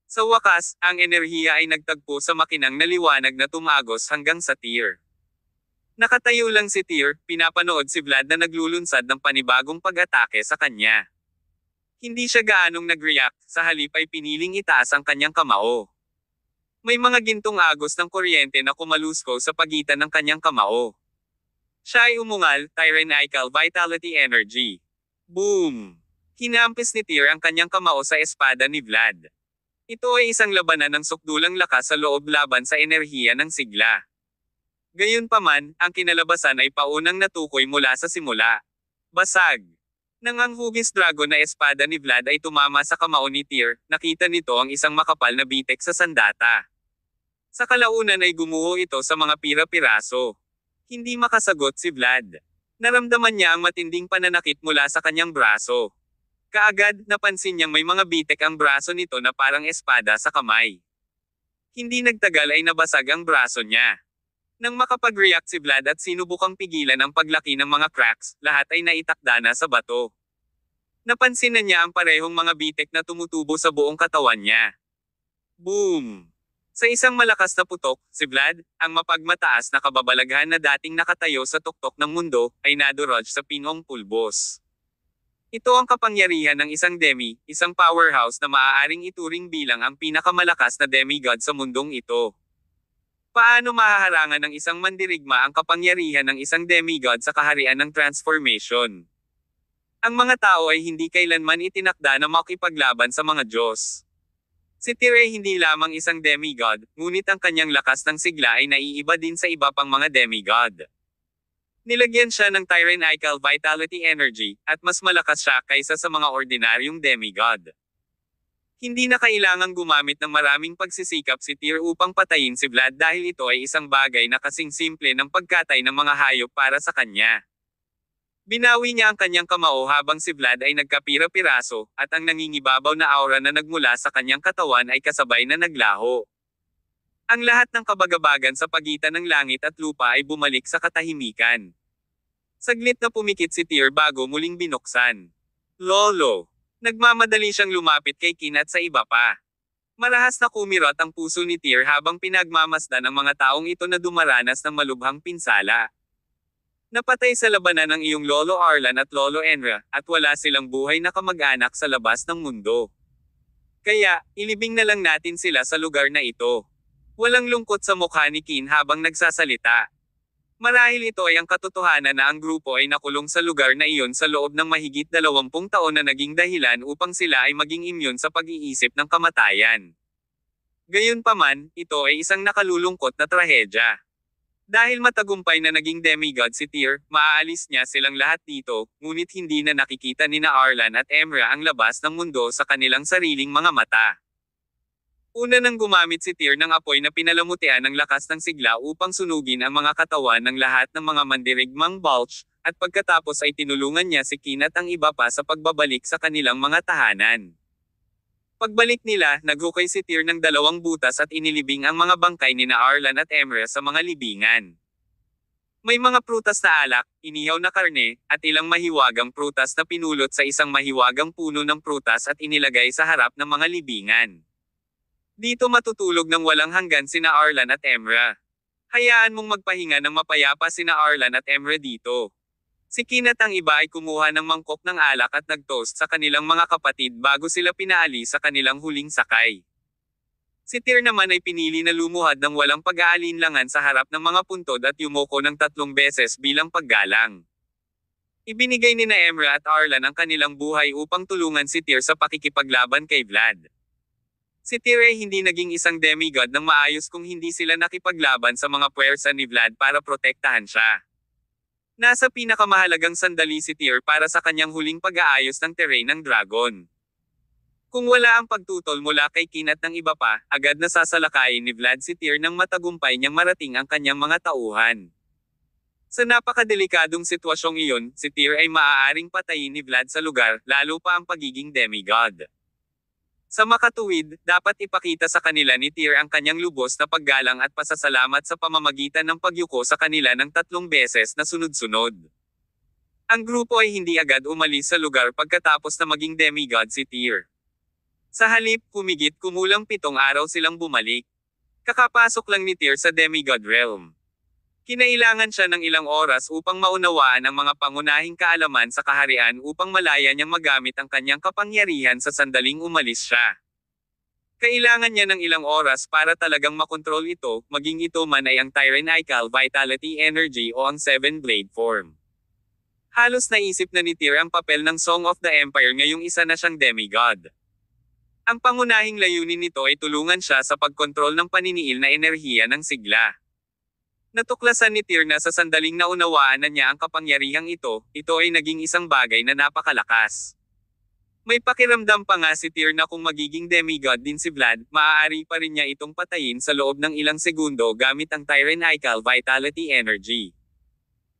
Sa wakas, ang enerhiya ay nagtagpo sa makinang na liwanag na tumagos hanggang sa Tyr. Nakatayo lang si Tyr, pinapanood si Vlad na naglulunsad ng panibagong pag-atake sa kanya. Hindi siya gaanong nag-react, sa halip ay piniling itaas ang kanyang kamao. May mga gintong agos ng kuryente na kumalusko sa pagitan ng kanyang kamao. Siya ay umungal, tyrannical vitality energy. Boom! Hinampis ni Tyr ang kanyang kamao sa espada ni Vlad. Ito ay isang labanan ng sukdulang lakas sa loob laban sa enerhiya ng sigla. Gayunpaman, ang kinalabasan ay paunang natukoy mula sa simula. Basag! Nang ang hugis dragon na espada ni Vlad ay tumama sa kamao ni Tyr, nakita nito ang isang makapal na bitek sa sandata. Sa kalaunan ay gumuho ito sa mga pira-piraso. Hindi makasagot si Vlad. Naramdaman niya ang matinding pananakit mula sa kanyang braso. Kaagad, napansin niyang may mga bitek ang braso nito na parang espada sa kamay. Hindi nagtagal ay nabasag ang braso niya. Nang makapag-react si Vlad at sinubukang pigilan ang paglaki ng mga cracks, lahat ay naitakda na sa bato. Napansin na niya ang parehong mga bitek na tumutubo sa buong katawan niya. Boom! Sa isang malakas na putok, si Vlad, ang mapagmataas na kababalaghan na dating nakatayo sa tuktok ng mundo, ay nadurog sa pinong pulbos. Ito ang kapangyarihan ng isang demi, isang powerhouse na maaaring ituring bilang ang pinakamalakas na demigod sa mundong ito. Paano mahaharangan ng isang mandirigma ang kapangyarihan ng isang demigod sa kaharian ng transformation? Ang mga tao ay hindi kailanman itinakda na makipaglaban sa mga Diyos. Si Tyr ay hindi lamang isang demigod, ngunit ang kanyang lakas ng sigla ay naiiba din sa iba pang mga demigod. Nilagyan siya ng tyrannical vitality energy, at mas malakas siya kaysa sa mga ordinaryong demigod. Hindi na kailangang gumamit ng maraming pagsisikap si Tyr upang patayin si Vlad dahil ito ay isang bagay na kasing simple ng pagkatay ng mga hayop para sa kanya. Binawi niya ang kanyang kamao habang si Vlad ay nagkapira-piraso, at ang nangingibabaw na aura na nagmula sa kanyang katawan ay kasabay na naglaho. Ang lahat ng kabagabagan sa pagitan ng langit at lupa ay bumalik sa katahimikan. Saglit na pumikit si Tyr bago muling binuksan. Lolo. Nagmamadali siyang lumapit kay Kin at sa iba pa. Marahas na kumirot ang puso ni Tyr habang pinagmamasdan ang mga taong ito na dumaranas ng malubhang pinsala. Napatay sa labanan ng iyong Lolo Arlan at Lolo Enra, at wala silang buhay na kamag-anak sa labas ng mundo. Kaya, ilibing na lang natin sila sa lugar na ito. Walang lungkot sa mukha ni Kin habang nagsasalita. Marahil ito ay ang katotohanan na ang grupo ay nakulong sa lugar na iyon sa loob ng mahigit 20 taon na naging dahilan upang sila ay maging imyon sa pag-iisip ng kamatayan. Gayunpaman, ito ay isang nakalulungkot na trahedya. Dahil matagumpay na naging demigod si Tyr, maaalis niya silang lahat dito, ngunit hindi na nakikita ni na Arlan at Emra ang labas ng mundo sa kanilang sariling mga mata. Una nang gumamit si Tyr ng apoy na pinalamutian ng lakas ng sigla upang sunugin ang mga katawan ng lahat ng mga mandirigmang Balch, at pagkatapos ay tinulungan niya si Kin at ang iba pa sa pagbabalik sa kanilang mga tahanan. Pagbalik nila, naghukay si Tyr ng 2 butas at inilibing ang mga bangkay ni na Arlan at Emra sa mga libingan. May mga prutas na alak, inihaw na karne, at ilang mahiwagang prutas na pinulot sa isang mahiwagang puno ng prutas at inilagay sa harap ng mga libingan. Dito matutulog ng walang hanggan sina Arlan at Emra. Hayaan mong magpahinga ng mapayapa sina Arlan at Emra dito. Si Kin at ang iba ay kumuha ng mangkok ng alak at nagtoast sa kanilang mga kapatid bago sila pinaalis sa kanilang huling sakay. Si Tyr naman ay pinili na lumuhad ng walang pag-aalinlangan sa harap ng mga puntod at yumoko ng 3 beses bilang paggalang. Ibinigay ni na Emra at Arlan ang kanilang buhay upang tulungan si Tyr sa pakikipaglaban kay Vlad. Si Tyr ay hindi naging isang demigod ng maayos kung hindi sila nakipaglaban sa mga puwersa ni Vlad para protektahan siya. Nasa pinakamahalagang sandali si Tyr para sa kanyang huling pag-aayos ng terrain ng dragon. Kung wala ang pagtutol mula kay Kin at ng iba pa, agad na sasalakayin ni Vlad si Tyr nang matagumpay niyang marating ang kanyang mga tauhan. Sa napakadelikadong sitwasyong iyon, si Tyr ay maaaring patayin ni Vlad sa lugar, lalo pa ang pagiging demigod. Sa makatuwid, dapat ipakita sa kanila ni Tyr ang kanyang lubos na paggalang at pasasalamat sa pamamagitan ng pagyuko sa kanila ng 3 beses na sunod-sunod. Ang grupo ay hindi agad umalis sa lugar pagkatapos na maging demigod si Tyr. Sa halip, humigit kumulang 7 araw silang bumalik. Kakapasok lang ni Tyr sa demigod realm. Kinailangan siya ng ilang oras upang maunawaan ang mga pangunahing kaalaman sa kaharian upang malaya niyang magamit ang kanyang kapangyarihan sa sandaling umalis siya. Kailangan niya ng ilang oras para talagang makontrol ito, maging ito man ay ang Tyrannical Vitality Energy o ang 7-Blade form. Halos naisip na ni Tyr ang papel ng Song of the Empire ngayong isa na siyang demigod. Ang pangunahing layunin nito ay tulungan siya sa pagkontrol ng paniniil na enerhiya ng sigla. Natuklasan ni Tyr na sa sandaling naunawaan na niya ang kapangyarihang ito ay naging isang bagay na napakalakas. May pakiramdam pa nga si Tyr na kung magiging demigod din si Vlad, maaari pa rin niya itong patayin sa loob ng ilang segundo gamit ang Tyrannical Vitality Energy.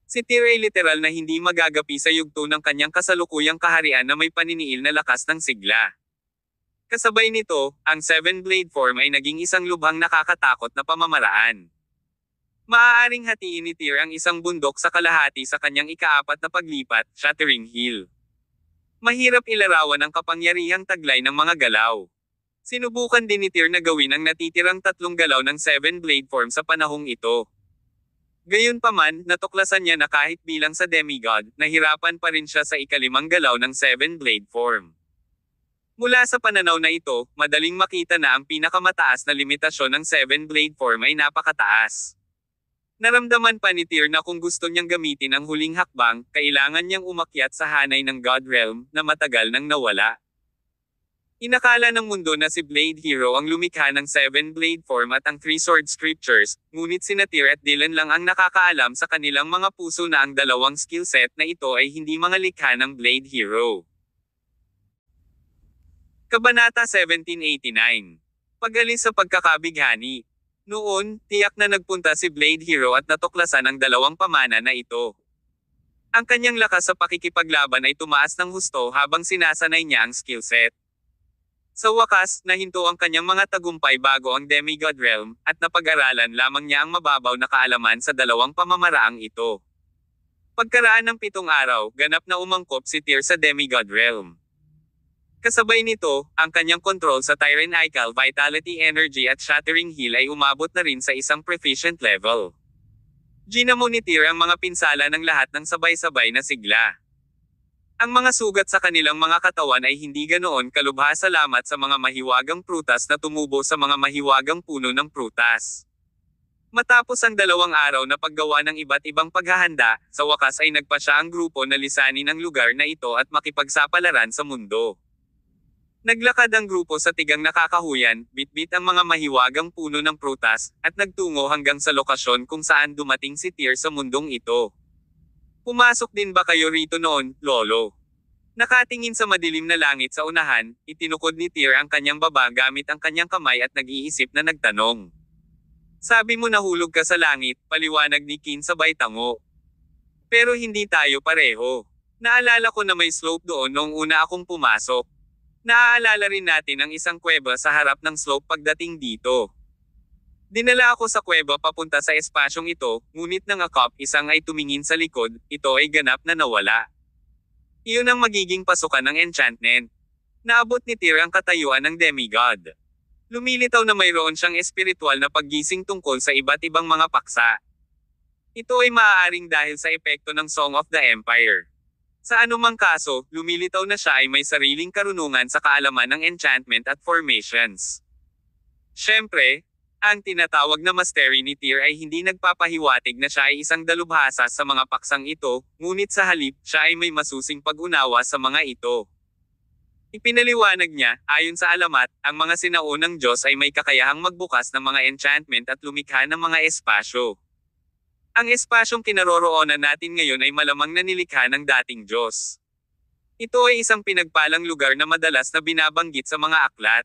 Si Tyr ay literal na hindi magagapi sa yugto ng kanyang kasalukuyang kaharian na may paniniil na lakas ng sigla. Kasabay nito, ang 7-Blade form ay naging isang lubhang nakakatakot na pamamaraan. Maaaring hatiin ni Tyr ang isang bundok sa kalahati sa kanyang ika-4 na paglipat, Shattering Hill. Mahirap ilarawan ang kapangyarihang taglay ng mga galaw. Sinubukan din ni Tyr na gawin ang natitirang 3 galaw ng 7-Blade form sa panahong ito. Gayunpaman, natuklasan niya na kahit bilang sa demigod, nahirapan pa rin siya sa ika-5 galaw ng 7-Blade form. Mula sa pananaw na ito, madaling makita na ang pinakamataas na limitasyon ng 7-Blade form ay napakataas. Naramdaman pa ni Tyr na kung gusto niyang gamitin ang huling hakbang, kailangan niyang umakyat sa hanay ng God Realm, na matagal nang nawala. Inakala ng mundo na si Blade Hero ang lumikha ng 7-Blade form at ang 3 Sword Scriptures, ngunit sina Tyr at Dylan lang ang nakakaalam sa kanilang mga puso na ang 2 skill set na ito ay hindi mga likha ng Blade Hero. Kabanata 1789. Pag-alis sa pagkakabighani. Noon, tiyak na nagpunta si Blade Hero at natuklasan ang dalawang pamana na ito. Ang kanyang lakas sa pakikipaglaban ay tumaas ng husto habang sinasanay niya ang skill set. Sa wakas, nahinto ang kanyang mga tagumpay bago ang Demigod Realm, at napag-aralan lamang niya ang mababaw na kaalaman sa dalawang pamamaraang ito. Pagkaraan ng 7 araw, ganap na umangkop si Tyr sa Demigod Realm. Kasabay nito, ang kanyang control sa Tyrannical Vitality Energy at Shattering Heal ay umabot na rin sa isang proficient level. Ginamo ni Tyr ang mga pinsala ng lahat ng sabay-sabay na sigla. Ang mga sugat sa kanilang mga katawan ay hindi ganoon kalubha salamat sa mga mahiwagang prutas na tumubo sa mga mahiwagang puno ng prutas. Matapos ang 2 araw na paggawa ng iba't ibang paghahanda, sa wakas ay nagpa siya ang grupo na lisanin ang lugar na ito at makipagsapalaran sa mundo. Naglakad ang grupo sa tigang nakakahuyan, bitbit ang mga mahiwagang puno ng prutas, at nagtungo hanggang sa lokasyon kung saan dumating si Tyr sa mundong ito. Pumasok din ba kayo rito noon, Lolo? Nakatingin sa madilim na langit sa unahan, itinukod ni Tyr ang kanyang baba gamit ang kanyang kamay at nag-iisip na nagtanong. Sabi mo nahulog ka sa langit, paliwanag ni Kin sabay tango. Pero hindi tayo pareho. Naalala ko na may slope doon noong una akong pumasok. Naaalala rin natin ang isang kuweba sa harap ng slope pagdating dito. Dinala ako sa kuweba papunta sa espasyong ito, ngunit nang akop isang ay tumingin sa likod, ito ay ganap na nawala. Iyon ang magiging pasukan ng enchantment. Naabot ni Tyr ang katayuan ng demigod. Lumilitaw na mayroon siyang espiritual na paggising tungkol sa iba't ibang mga paksa. Ito ay maaaring dahil sa epekto ng Song of the Empire. Sa anumang kaso, lumilitaw na siya ay may sariling karunungan sa kaalaman ng enchantment at formations. Siyempre, ang tinatawag na mastery ni Tyr ay hindi nagpapahiwatig na siya ay isang dalubhasa sa mga paksang ito, ngunit sa halip, siya ay may masusing pag-unawa sa mga ito. Ipinaliwanag niya, ayon sa alamat, ang mga sinaunang Diyos ay may kakayahang magbukas ng mga enchantment at lumikha ng mga espasyo. Ang espasyong kinaroroonan natin ngayon ay malamang na nilikha ng dating Diyos. Ito ay isang pinagpalang lugar na madalas na binabanggit sa mga aklat.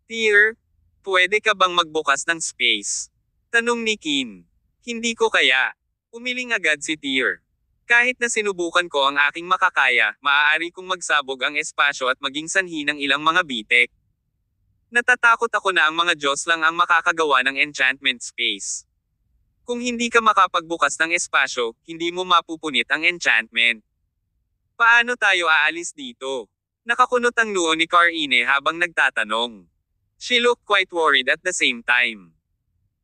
Tyr, pwede ka bang magbukas ng space? Tanong ni Kin. Hindi ko kaya. Umiling agad si Tyr. Kahit na sinubukan ko ang aking makakaya, maaari kong magsabog ang espasyo at maging sanhi ng ilang mga bitek. Natatakot ako na ang mga Diyos lang ang makakagawa ng enchantment space. Kung hindi ka makapagbukas ng espasyo, hindi mo mapupunit ang enchantment. Paano tayo aalis dito? Nakakunot ang noo ni Karine habang nagtatanong. She looked quite worried at the same time.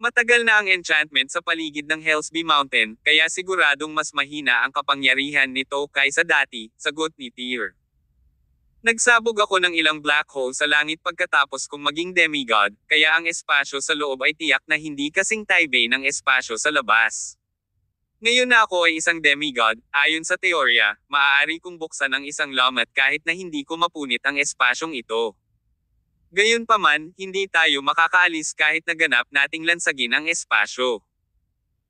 Matagal na ang enchantment sa paligid ng Hellsby Mountain, kaya siguradong mas mahina ang kapangyarihan nito kaysa dati, sagot ni Tyr. Nagsabog ako ng ilang black hole sa langit pagkatapos kong maging demigod, kaya ang espasyo sa loob ay tiyak na hindi kasing taibay ng espasyo sa labas. Ngayon na ako ay isang demigod, ayon sa teorya, maaari kong buksan ang isang lamat kahit na hindi ko mapunit ang espasyong ito. Gayunpaman, hindi tayo makakaalis kahit na ganap nating lansagin ang espasyo.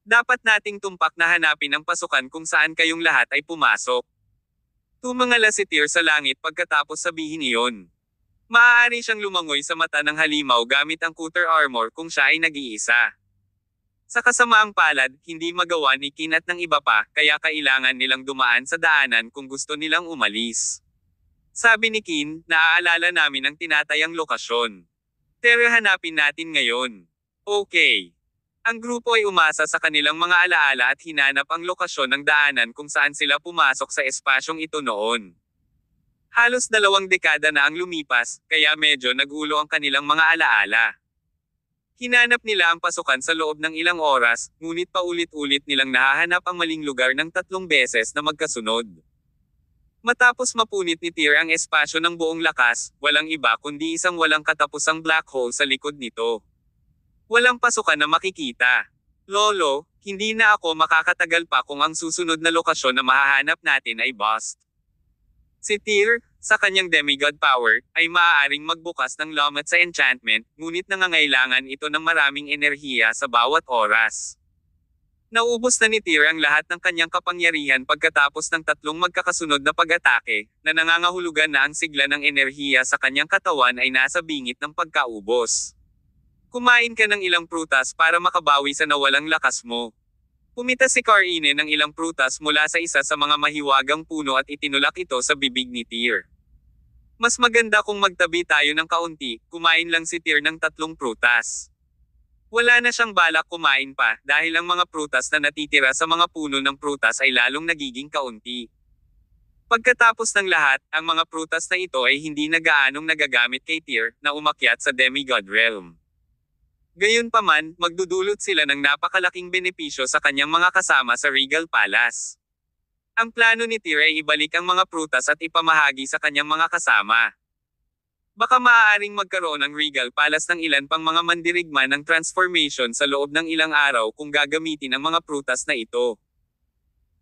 Dapat nating tumpak na hanapin ang pasukan kung saan kayong lahat ay pumasok. Tumangala si Tyr sa langit pagkatapos sabihin iyon. Maaari siyang lumangoy sa mata ng halimaw gamit ang Cutter Armor kung siya ay nag-iisa. Sa kasamaang palad, hindi magawa ni Kin at ng iba pa, kaya kailangan nilang dumaan sa daanan kung gusto nilang umalis. Sabi ni Kin, naaalala namin ang tinatayang lokasyon. Pero hanapin natin ngayon. Okay. Ang grupo ay umasa sa kanilang mga alaala at hinanap ang lokasyon ng daanan kung saan sila pumasok sa espasyong ito noon. Halos 2 dekada na ang lumipas, kaya medyo nagulo ang kanilang mga alaala. Hinanap nila ang pasukan sa loob ng ilang oras, ngunit paulit-ulit nilang nahahanap ang maling lugar ng 3 beses na magkasunod. Matapos mapunit ni Tyr ang espasyo ng buong lakas, walang iba kundi isang walang katapusang black hole sa likod nito. Walang pasukan na makikita. Lolo, hindi na ako makakatagal pa kung ang susunod na lokasyon na mahahanap natin ay bust. Si Tyr, sa kanyang demigod power, ay maaaring magbukas ng lamat sa enchantment, ngunit nangangailangan ito ng maraming enerhiya sa bawat oras. Naubos na ni Tyr ang lahat ng kanyang kapangyarihan pagkatapos ng tatlong magkakasunod na pag-atake, na nangangahulugan na ang sigla ng enerhiya sa kanyang katawan ay nasa bingit ng pagkaubos. Kumain ka ng ilang prutas para makabawi sa nawalang lakas mo. Pumita si Karine ng ilang prutas mula sa isa sa mga mahiwagang puno at itinulak ito sa bibig ni Tyr. Mas maganda kung magtabi tayo ng kaunti, kumain lang si Tyr ng 3 prutas. Wala na siyang balak kumain pa, dahil ang mga prutas na natitira sa mga puno ng prutas ay lalong nagiging kaunti. Pagkatapos ng lahat, ang mga prutas na ito ay hindi na gaanong nagagamit kay Tyr, na umakyat sa demigod realm. Gayunpaman, magdudulot sila ng napakalaking benepisyo sa kanyang mga kasama sa Regal Palace. Ang plano ni Tyr ay ibalik ang mga prutas at ipamahagi sa kanyang mga kasama. Baka maaaring magkaroon ng Regal Palace ng ilan pang mga mandirigma ng transformation sa loob ng ilang araw kung gagamitin ang mga prutas na ito.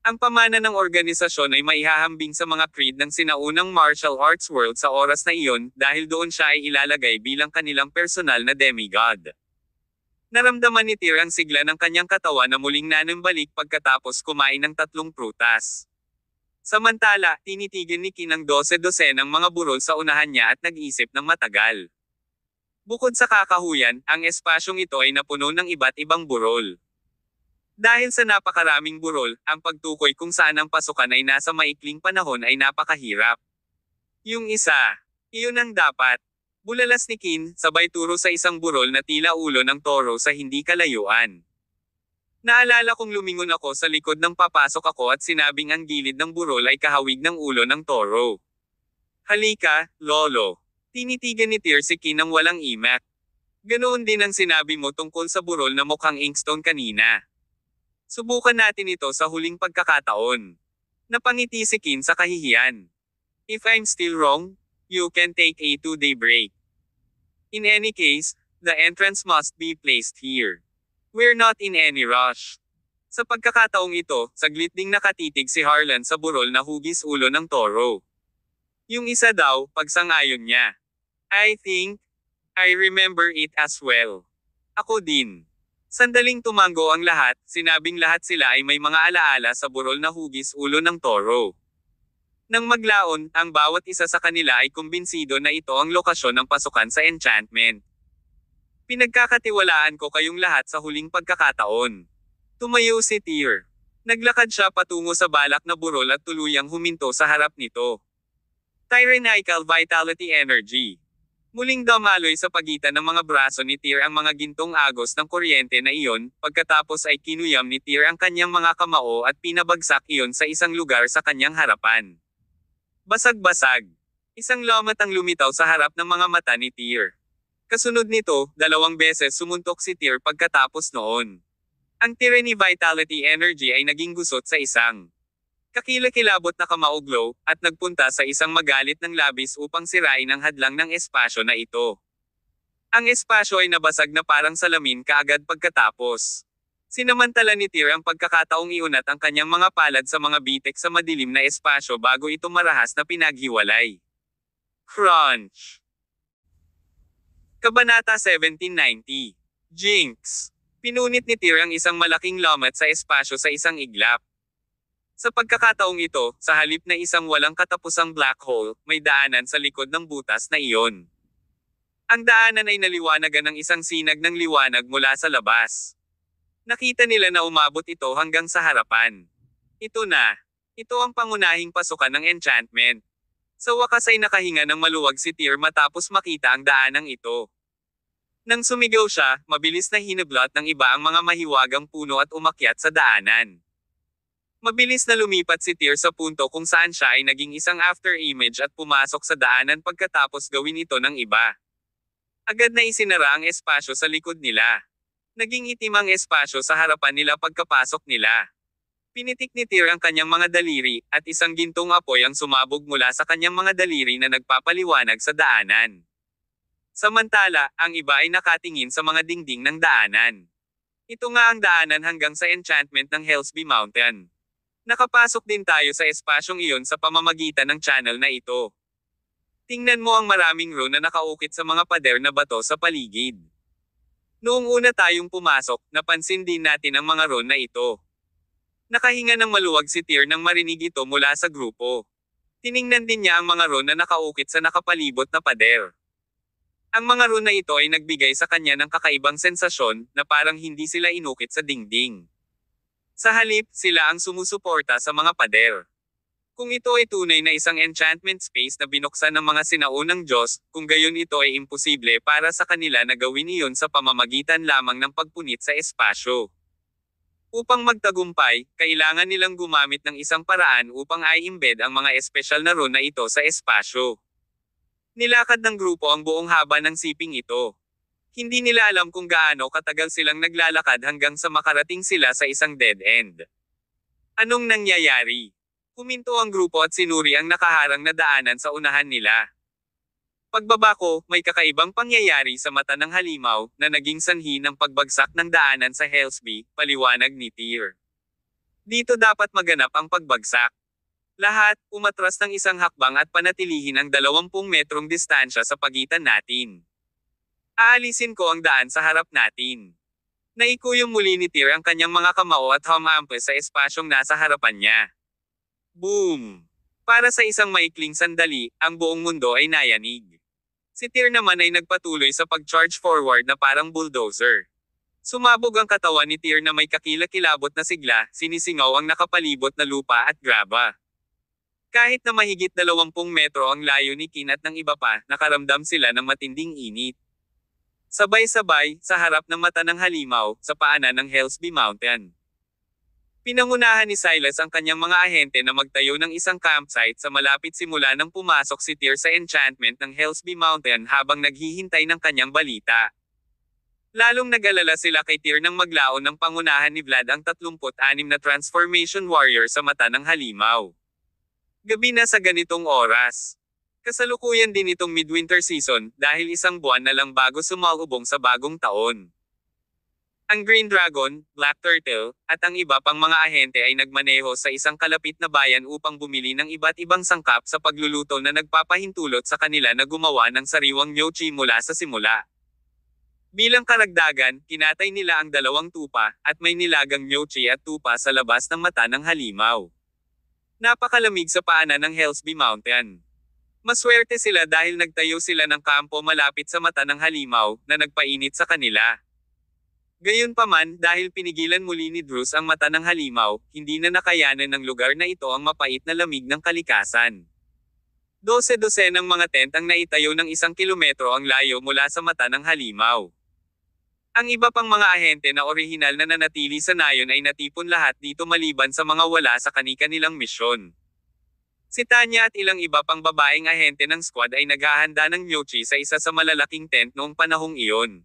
Ang pamana ng organisasyon ay maihahambing sa mga creed ng sinaunang martial arts world sa oras na iyon, dahil doon siya ay ilalagay bilang kanilang personal na demigod. Naramdaman ni Tyr ang sigla ng kanyang katawan na muling nanambalik pagkatapos kumain ng 3 prutas. Samantala, tinitigan ni Kin ang 12-dosenang mga burol sa unahan niya at nag-isip ng matagal. Bukod sa kakahuyan, ang espasyong ito ay napuno ng iba't ibang burol. Dahil sa napakaraming burol, ang pagtukoy kung saan ang pasukan ay nasa maikling panahon ay napakahirap. Yung isa, iyon ang dapat. Bulalas ni Kin, sabay turo sa isang burol na tila ulo ng toro sa hindi kalayuan. Naalala kong lumingon ako sa likod ng papasok ako at sinabing ang gilid ng burol ay kahawig ng ulo ng toro. Halika, lolo. Tinitigan ni Tyr si Kin ng walang imak. Ganoon din ang sinabi mo tungkol sa burol na mukhang inkstone kanina. Subukan natin ito sa huling pagkakataon. Napangiti si Kin sa kahihiyan. If I'm still wrong, you can take a 2-day break. In any case, the entrance must be placed here. We're not in any rush. Sa pagkakataong ito, saglit ding nakatitig si Harlan sa burol na hugis ulo ng toro. Yung isa daw, pagsang-ayon niya. I think, I remember it as well. Ako din. Sandaling tumango ang lahat, sinabing lahat sila ay may mga alaala sa burol na hugis ulo ng toro. Nang maglaon, ang bawat isa sa kanila ay kumbinsido na ito ang lokasyon ng pasukan sa enchantment. Pinagkakatiwalaan ko kayong lahat sa huling pagkakataon. Tumayo si Tyr. Naglakad siya patungo sa balak na burol at tuluyang huminto sa harap nito. Tyrannical Vitality Energy. Muling damaloy sa pagitan ng mga braso ni Tyr ang mga gintong agos ng kuryente na iyon, pagkatapos ay kinuyam ni Tyr ang kanyang mga kamao at pinabagsak iyon sa isang lugar sa kanyang harapan. Basag-basag. Isang lamat ang lumitaw sa harap ng mga mata ni Tyr. Kasunod nito, 2 beses sumuntok si Tyr pagkatapos noon. Ang Tyranny Vitality Energy ay naging gusot sa isang kakilakilabot na kamauglo, at nagpunta sa isang magalit ng labis upang sirain ang hadlang ng espasyo na ito. Ang espasyo ay nabasag na parang salamin kaagad pagkatapos. Sinamantala ni Tyr ang pagkakataong iunat ang kanyang mga palad sa mga bitek sa madilim na espasyo bago ito marahas na pinaghiwalay. Crunch! Kabanata 1790. Jinx. Pinunit ni Tyr ang isang malaking lamat sa espasyo sa isang iglap. Sa pagkakataong ito, sa halip na isang walang katapusang black hole, may daanan sa likod ng butas na iyon. Ang daanan ay naliwanagan ng isang sinag ng liwanag mula sa labas. Nakita nila na umabot ito hanggang sa harapan. Ito na. Ito ang pangunahing pasukan ng enchantment. Sa wakas ay nakahinga ng maluwag si Tyr matapos makita ang daanang ito. Nang sumigaw siya, mabilis na hinablot ng iba ang mga mahiwagang puno at umakyat sa daanan. Mabilis na lumipat si Tyr sa punto kung saan siya ay naging isang after image at pumasok sa daanan pagkatapos gawin ito ng iba. Agad na isinara ang espasyo sa likod nila. Naging itim ang espasyo sa harapan nila pagkapasok nila. Pinitik ni Tyr ang kanyang mga daliri, at isang gintong apoy ang sumabog mula sa kanyang mga daliri na nagpapaliwanag sa daanan. Samantala, ang iba ay nakatingin sa mga dingding ng daanan. Ito nga ang daanan hanggang sa enchantment ng Hellsby Mountain. Nakapasok din tayo sa espasyong iyon sa pamamagitan ng channel na ito. Tingnan mo ang maraming rune na nakaukit sa mga pader na bato sa paligid. Noong una tayong pumasok, napansin din natin ang mga ron na ito. Nakahinga ng maluwag si Tyr nang marinig ito mula sa grupo. Tiningnan din niya ang mga ron na nakaukit sa nakapalibot na pader. Ang mga rune na ito ay nagbigay sa kanya ng kakaibang sensasyon, na parang hindi sila inukit sa dingding. Sa halip, sila ang sumusuporta sa mga pader. Kung ito ay tunay na isang enchantment space na binuksan ng mga sinaunang Diyos, kung gayon ito ay imposible para sa kanila na gawin iyon sa pamamagitan lamang ng pagpunit sa espasyo. Upang magtagumpay, kailangan nilang gumamit ng isang paraan upang i-embed ang mga espesyal na rune na ito sa espasyo. Nilakad ng grupo ang buong haba ng siping ito. Hindi nila alam kung gaano katagal silang naglalakad hanggang sa makarating sila sa isang dead end. Anong nangyayari? Huminto ang grupo at sinuri ang nakaharang na daanan sa unahan nila. Pagbaba ko, may kakaibang pangyayari sa mata ng halimaw, na naging sanhi ng pagbagsak ng daanan sa Hellsby, paliwanag ni Tyr. Dito dapat maganap ang pagbagsak. Lahat, umatras ng isang hakbang at panatilihin ang 20 metrong distansya sa pagitan natin. Aalisin ko ang daan sa harap natin. Naikuyong muli ni Tyr ang kanyang mga kamao at humampa sa espasyong nasa harapan niya. Boom! Para sa isang maikling sandali, ang buong mundo ay nayanig. Si Tyr naman ay nagpatuloy sa pag-charge forward na parang bulldozer. Sumabog ang katawan ni Tyr na may kakilakilabot na sigla, sinisingaw ang nakapalibot na lupa at graba. Kahit na mahigit 20 metro ang layo ni Kin at ng iba pa, nakaramdam sila ng matinding init. Sabay-sabay, sa harap ng mata ng halimaw, sa paanan ng Hellsby Mountain. Pinangunahan ni Silas ang kanyang mga ahente na magtayo ng isang campsite sa malapit simula nang pumasok si Tyr sa enchantment ng Hellsby Mountain habang naghihintay ng kanyang balita. Lalong nag-alala sila kay Tyr nang maglaon ng pangunahan ni Vlad ang 36 na Transformation Warrior sa mata ng halimaw. Gabi na sa ganitong oras. Kasalukuyan din itong midwinter season dahil isang buwan na lang bago sumalubong sa bagong taon. Ang Green Dragon, Black Turtle, at ang iba pang mga ahente ay nagmaneho sa isang kalapit na bayan upang bumili ng iba't ibang sangkap sa pagluluto na nagpapahintulot sa kanila na gumawa ng sariwang gnocchi mula sa simula. Bilang karagdagan, kinatay nila ang 2 tupa, at may nilagang gnocchi at tupa sa labas ng mata ng halimaw. Napakalamig sa paanan ng Hellsby Mountain. Maswerte sila dahil nagtayo sila ng kampo malapit sa mata ng halimaw, na nagpainit sa kanila. Gayunpaman, dahil pinigilan muli ni Drus ang mata ng halimaw, hindi na nakayanan ng lugar na ito ang mapait na lamig ng kalikasan. 12 ng mga tent ang naitayo ng 1 kilometro ang layo mula sa mata ng halimaw. Ang iba pang mga ahente na orihinal na nanatili sa nayon ay natipon lahat dito maliban sa mga wala sa kani-kanilang misyon. Si Tanya at ilang iba pang babaeng ahente ng squad ay naghahanda ng gnocchi sa isa sa malalaking tent noong panahong iyon.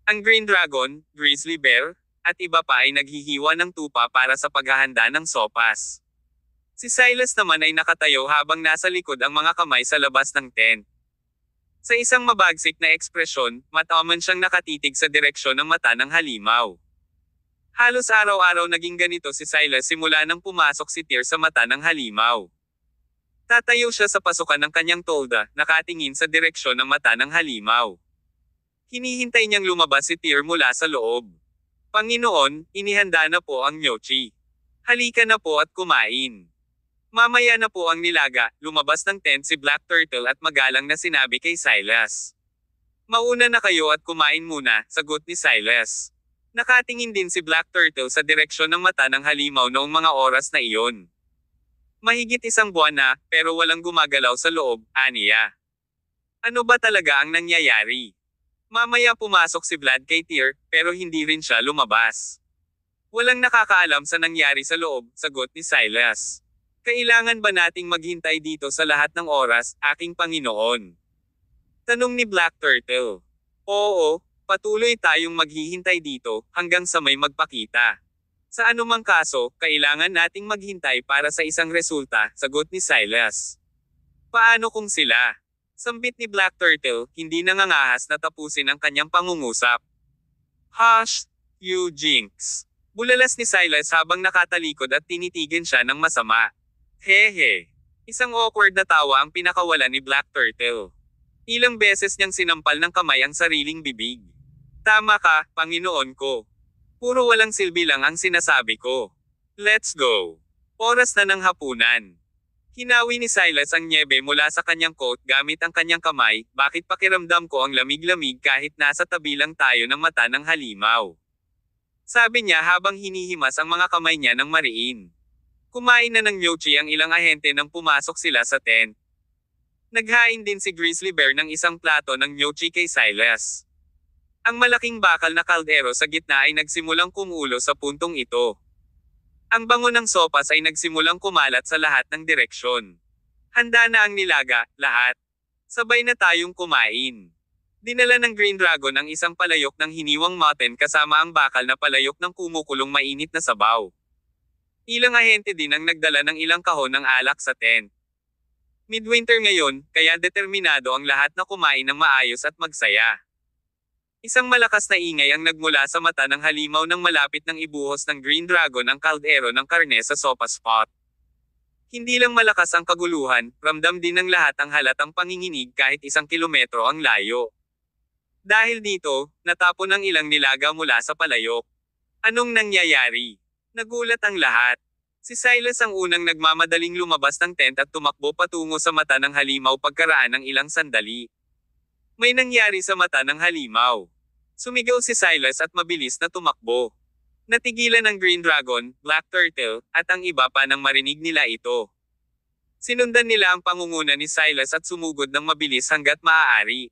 Ang Green Dragon, Grizzly Bear, at iba pa ay naghihiwa ng tupa para sa paghahanda ng sopas. Si Silas naman ay nakatayo habang nasa likod ang mga kamay sa labas ng tent. Sa isang mabagsik na ekspresyon, mataman siyang nakatitig sa direksyon ng mata ng halimaw. Halos araw-araw naging ganito si Silas simula nang pumasok si Tyr sa mata ng halimaw. Tatayo siya sa pasukan ng kanyang tolda, nakatingin sa direksyon ng mata ng halimaw. Hinihintay niyang lumabas si Tyr mula sa loob. Panginoon, inihanda na po ang gnocchi. Halika na po at kumain. Mamaya na po ang nilaga, lumabas ng tent si Black Turtle at magalang na sinabi kay Silas. Mauna na kayo at kumain muna, sagot ni Silas. Nakatingin din si Black Turtle sa direksyon ng mata ng halimaw noong mga oras na iyon. Mahigit 1 buwan na, pero walang gumagalaw sa loob, aniya. Ano ba talaga ang nangyayari? Mamaya pumasok si Vlad kay Tyr, pero hindi rin siya lumabas. Walang nakakaalam sa nangyari sa loob, sagot ni Silas. Kailangan ba nating maghintay dito sa lahat ng oras, aking Panginoon? Tanong ni Black Turtle. Oo, patuloy tayong maghihintay dito, hanggang sa may magpakita. Sa anumang kaso, kailangan nating maghintay para sa isang resulta, sagot ni Silas. Paano kung sila? Sambit ni Black Turtle, hindi nangangahas na tapusin ang kanyang pangungusap. Hush, you jinx. Bulalas ni Silas habang nakatalikod at tinitigan siya ng masama. Hehe. Isang awkward na tawa ang pinakawala ni Black Turtle. Ilang beses niyang sinampal ng kamay ang sariling bibig. Tama ka, Panginoon ko. Puro walang silbi lang ang sinasabi ko. Let's go. Oras na ng hapunan. Hinawi ni Silas ang nyebe mula sa kanyang coat gamit ang kanyang kamay, bakit pakiramdam ko ang lamig-lamig kahit nasa tabi lang tayo ng mata ng halimaw. Sabi niya habang hinihimas ang mga kamay niya ng mariin. Kumain na ng gnocchi ang ilang ahente nang pumasok sila sa tent. Naghain din si Grizzly Bear ng isang plato ng gnocchi kay Silas. Ang malaking bakal na kaldero sa gitna ay nagsimulang kumulo sa puntong ito. Ang bango ng sopas ay nagsimulang kumalat sa lahat ng direksyon. Handa na ang nilaga, lahat. Sabay na tayong kumain. Dinala ng Green Dragon ang isang palayok ng hiniwang mutton kasama ang bakal na palayok ng kumukulong mainit na sabaw. Ilang ahente din ang nagdala ng ilang kahon ng alak sa tent. Midwinter ngayon, kaya determinado ang lahat na kumain ng maayos at magsaya. Isang malakas na ingay ang nagmula sa mata ng halimaw nang malapit ng ibuhos ng Green Dragon ang kaldero ng karne sa sopa spot. Hindi lang malakas ang kaguluhan, ramdam din ng lahat ang halatang panginginig kahit 1 kilometro ang layo. Dahil dito, natapon ang ilang nilaga mula sa palayok. Anong nangyayari? Nagulat ang lahat. Si Silas ang unang nagmamadaling lumabas ng tent at tumakbo patungo sa mata ng halimaw pagkaraan ng ilang sandali. May nangyari sa mata ng halimaw. Sumigaw si Silas at mabilis na tumakbo. Natigilan ng Green Dragon, Black Turtle, at ang iba pa nang marinig nila ito. Sinundan nila ang pangunguna ni Silas at sumugod ng mabilis hanggat maaari.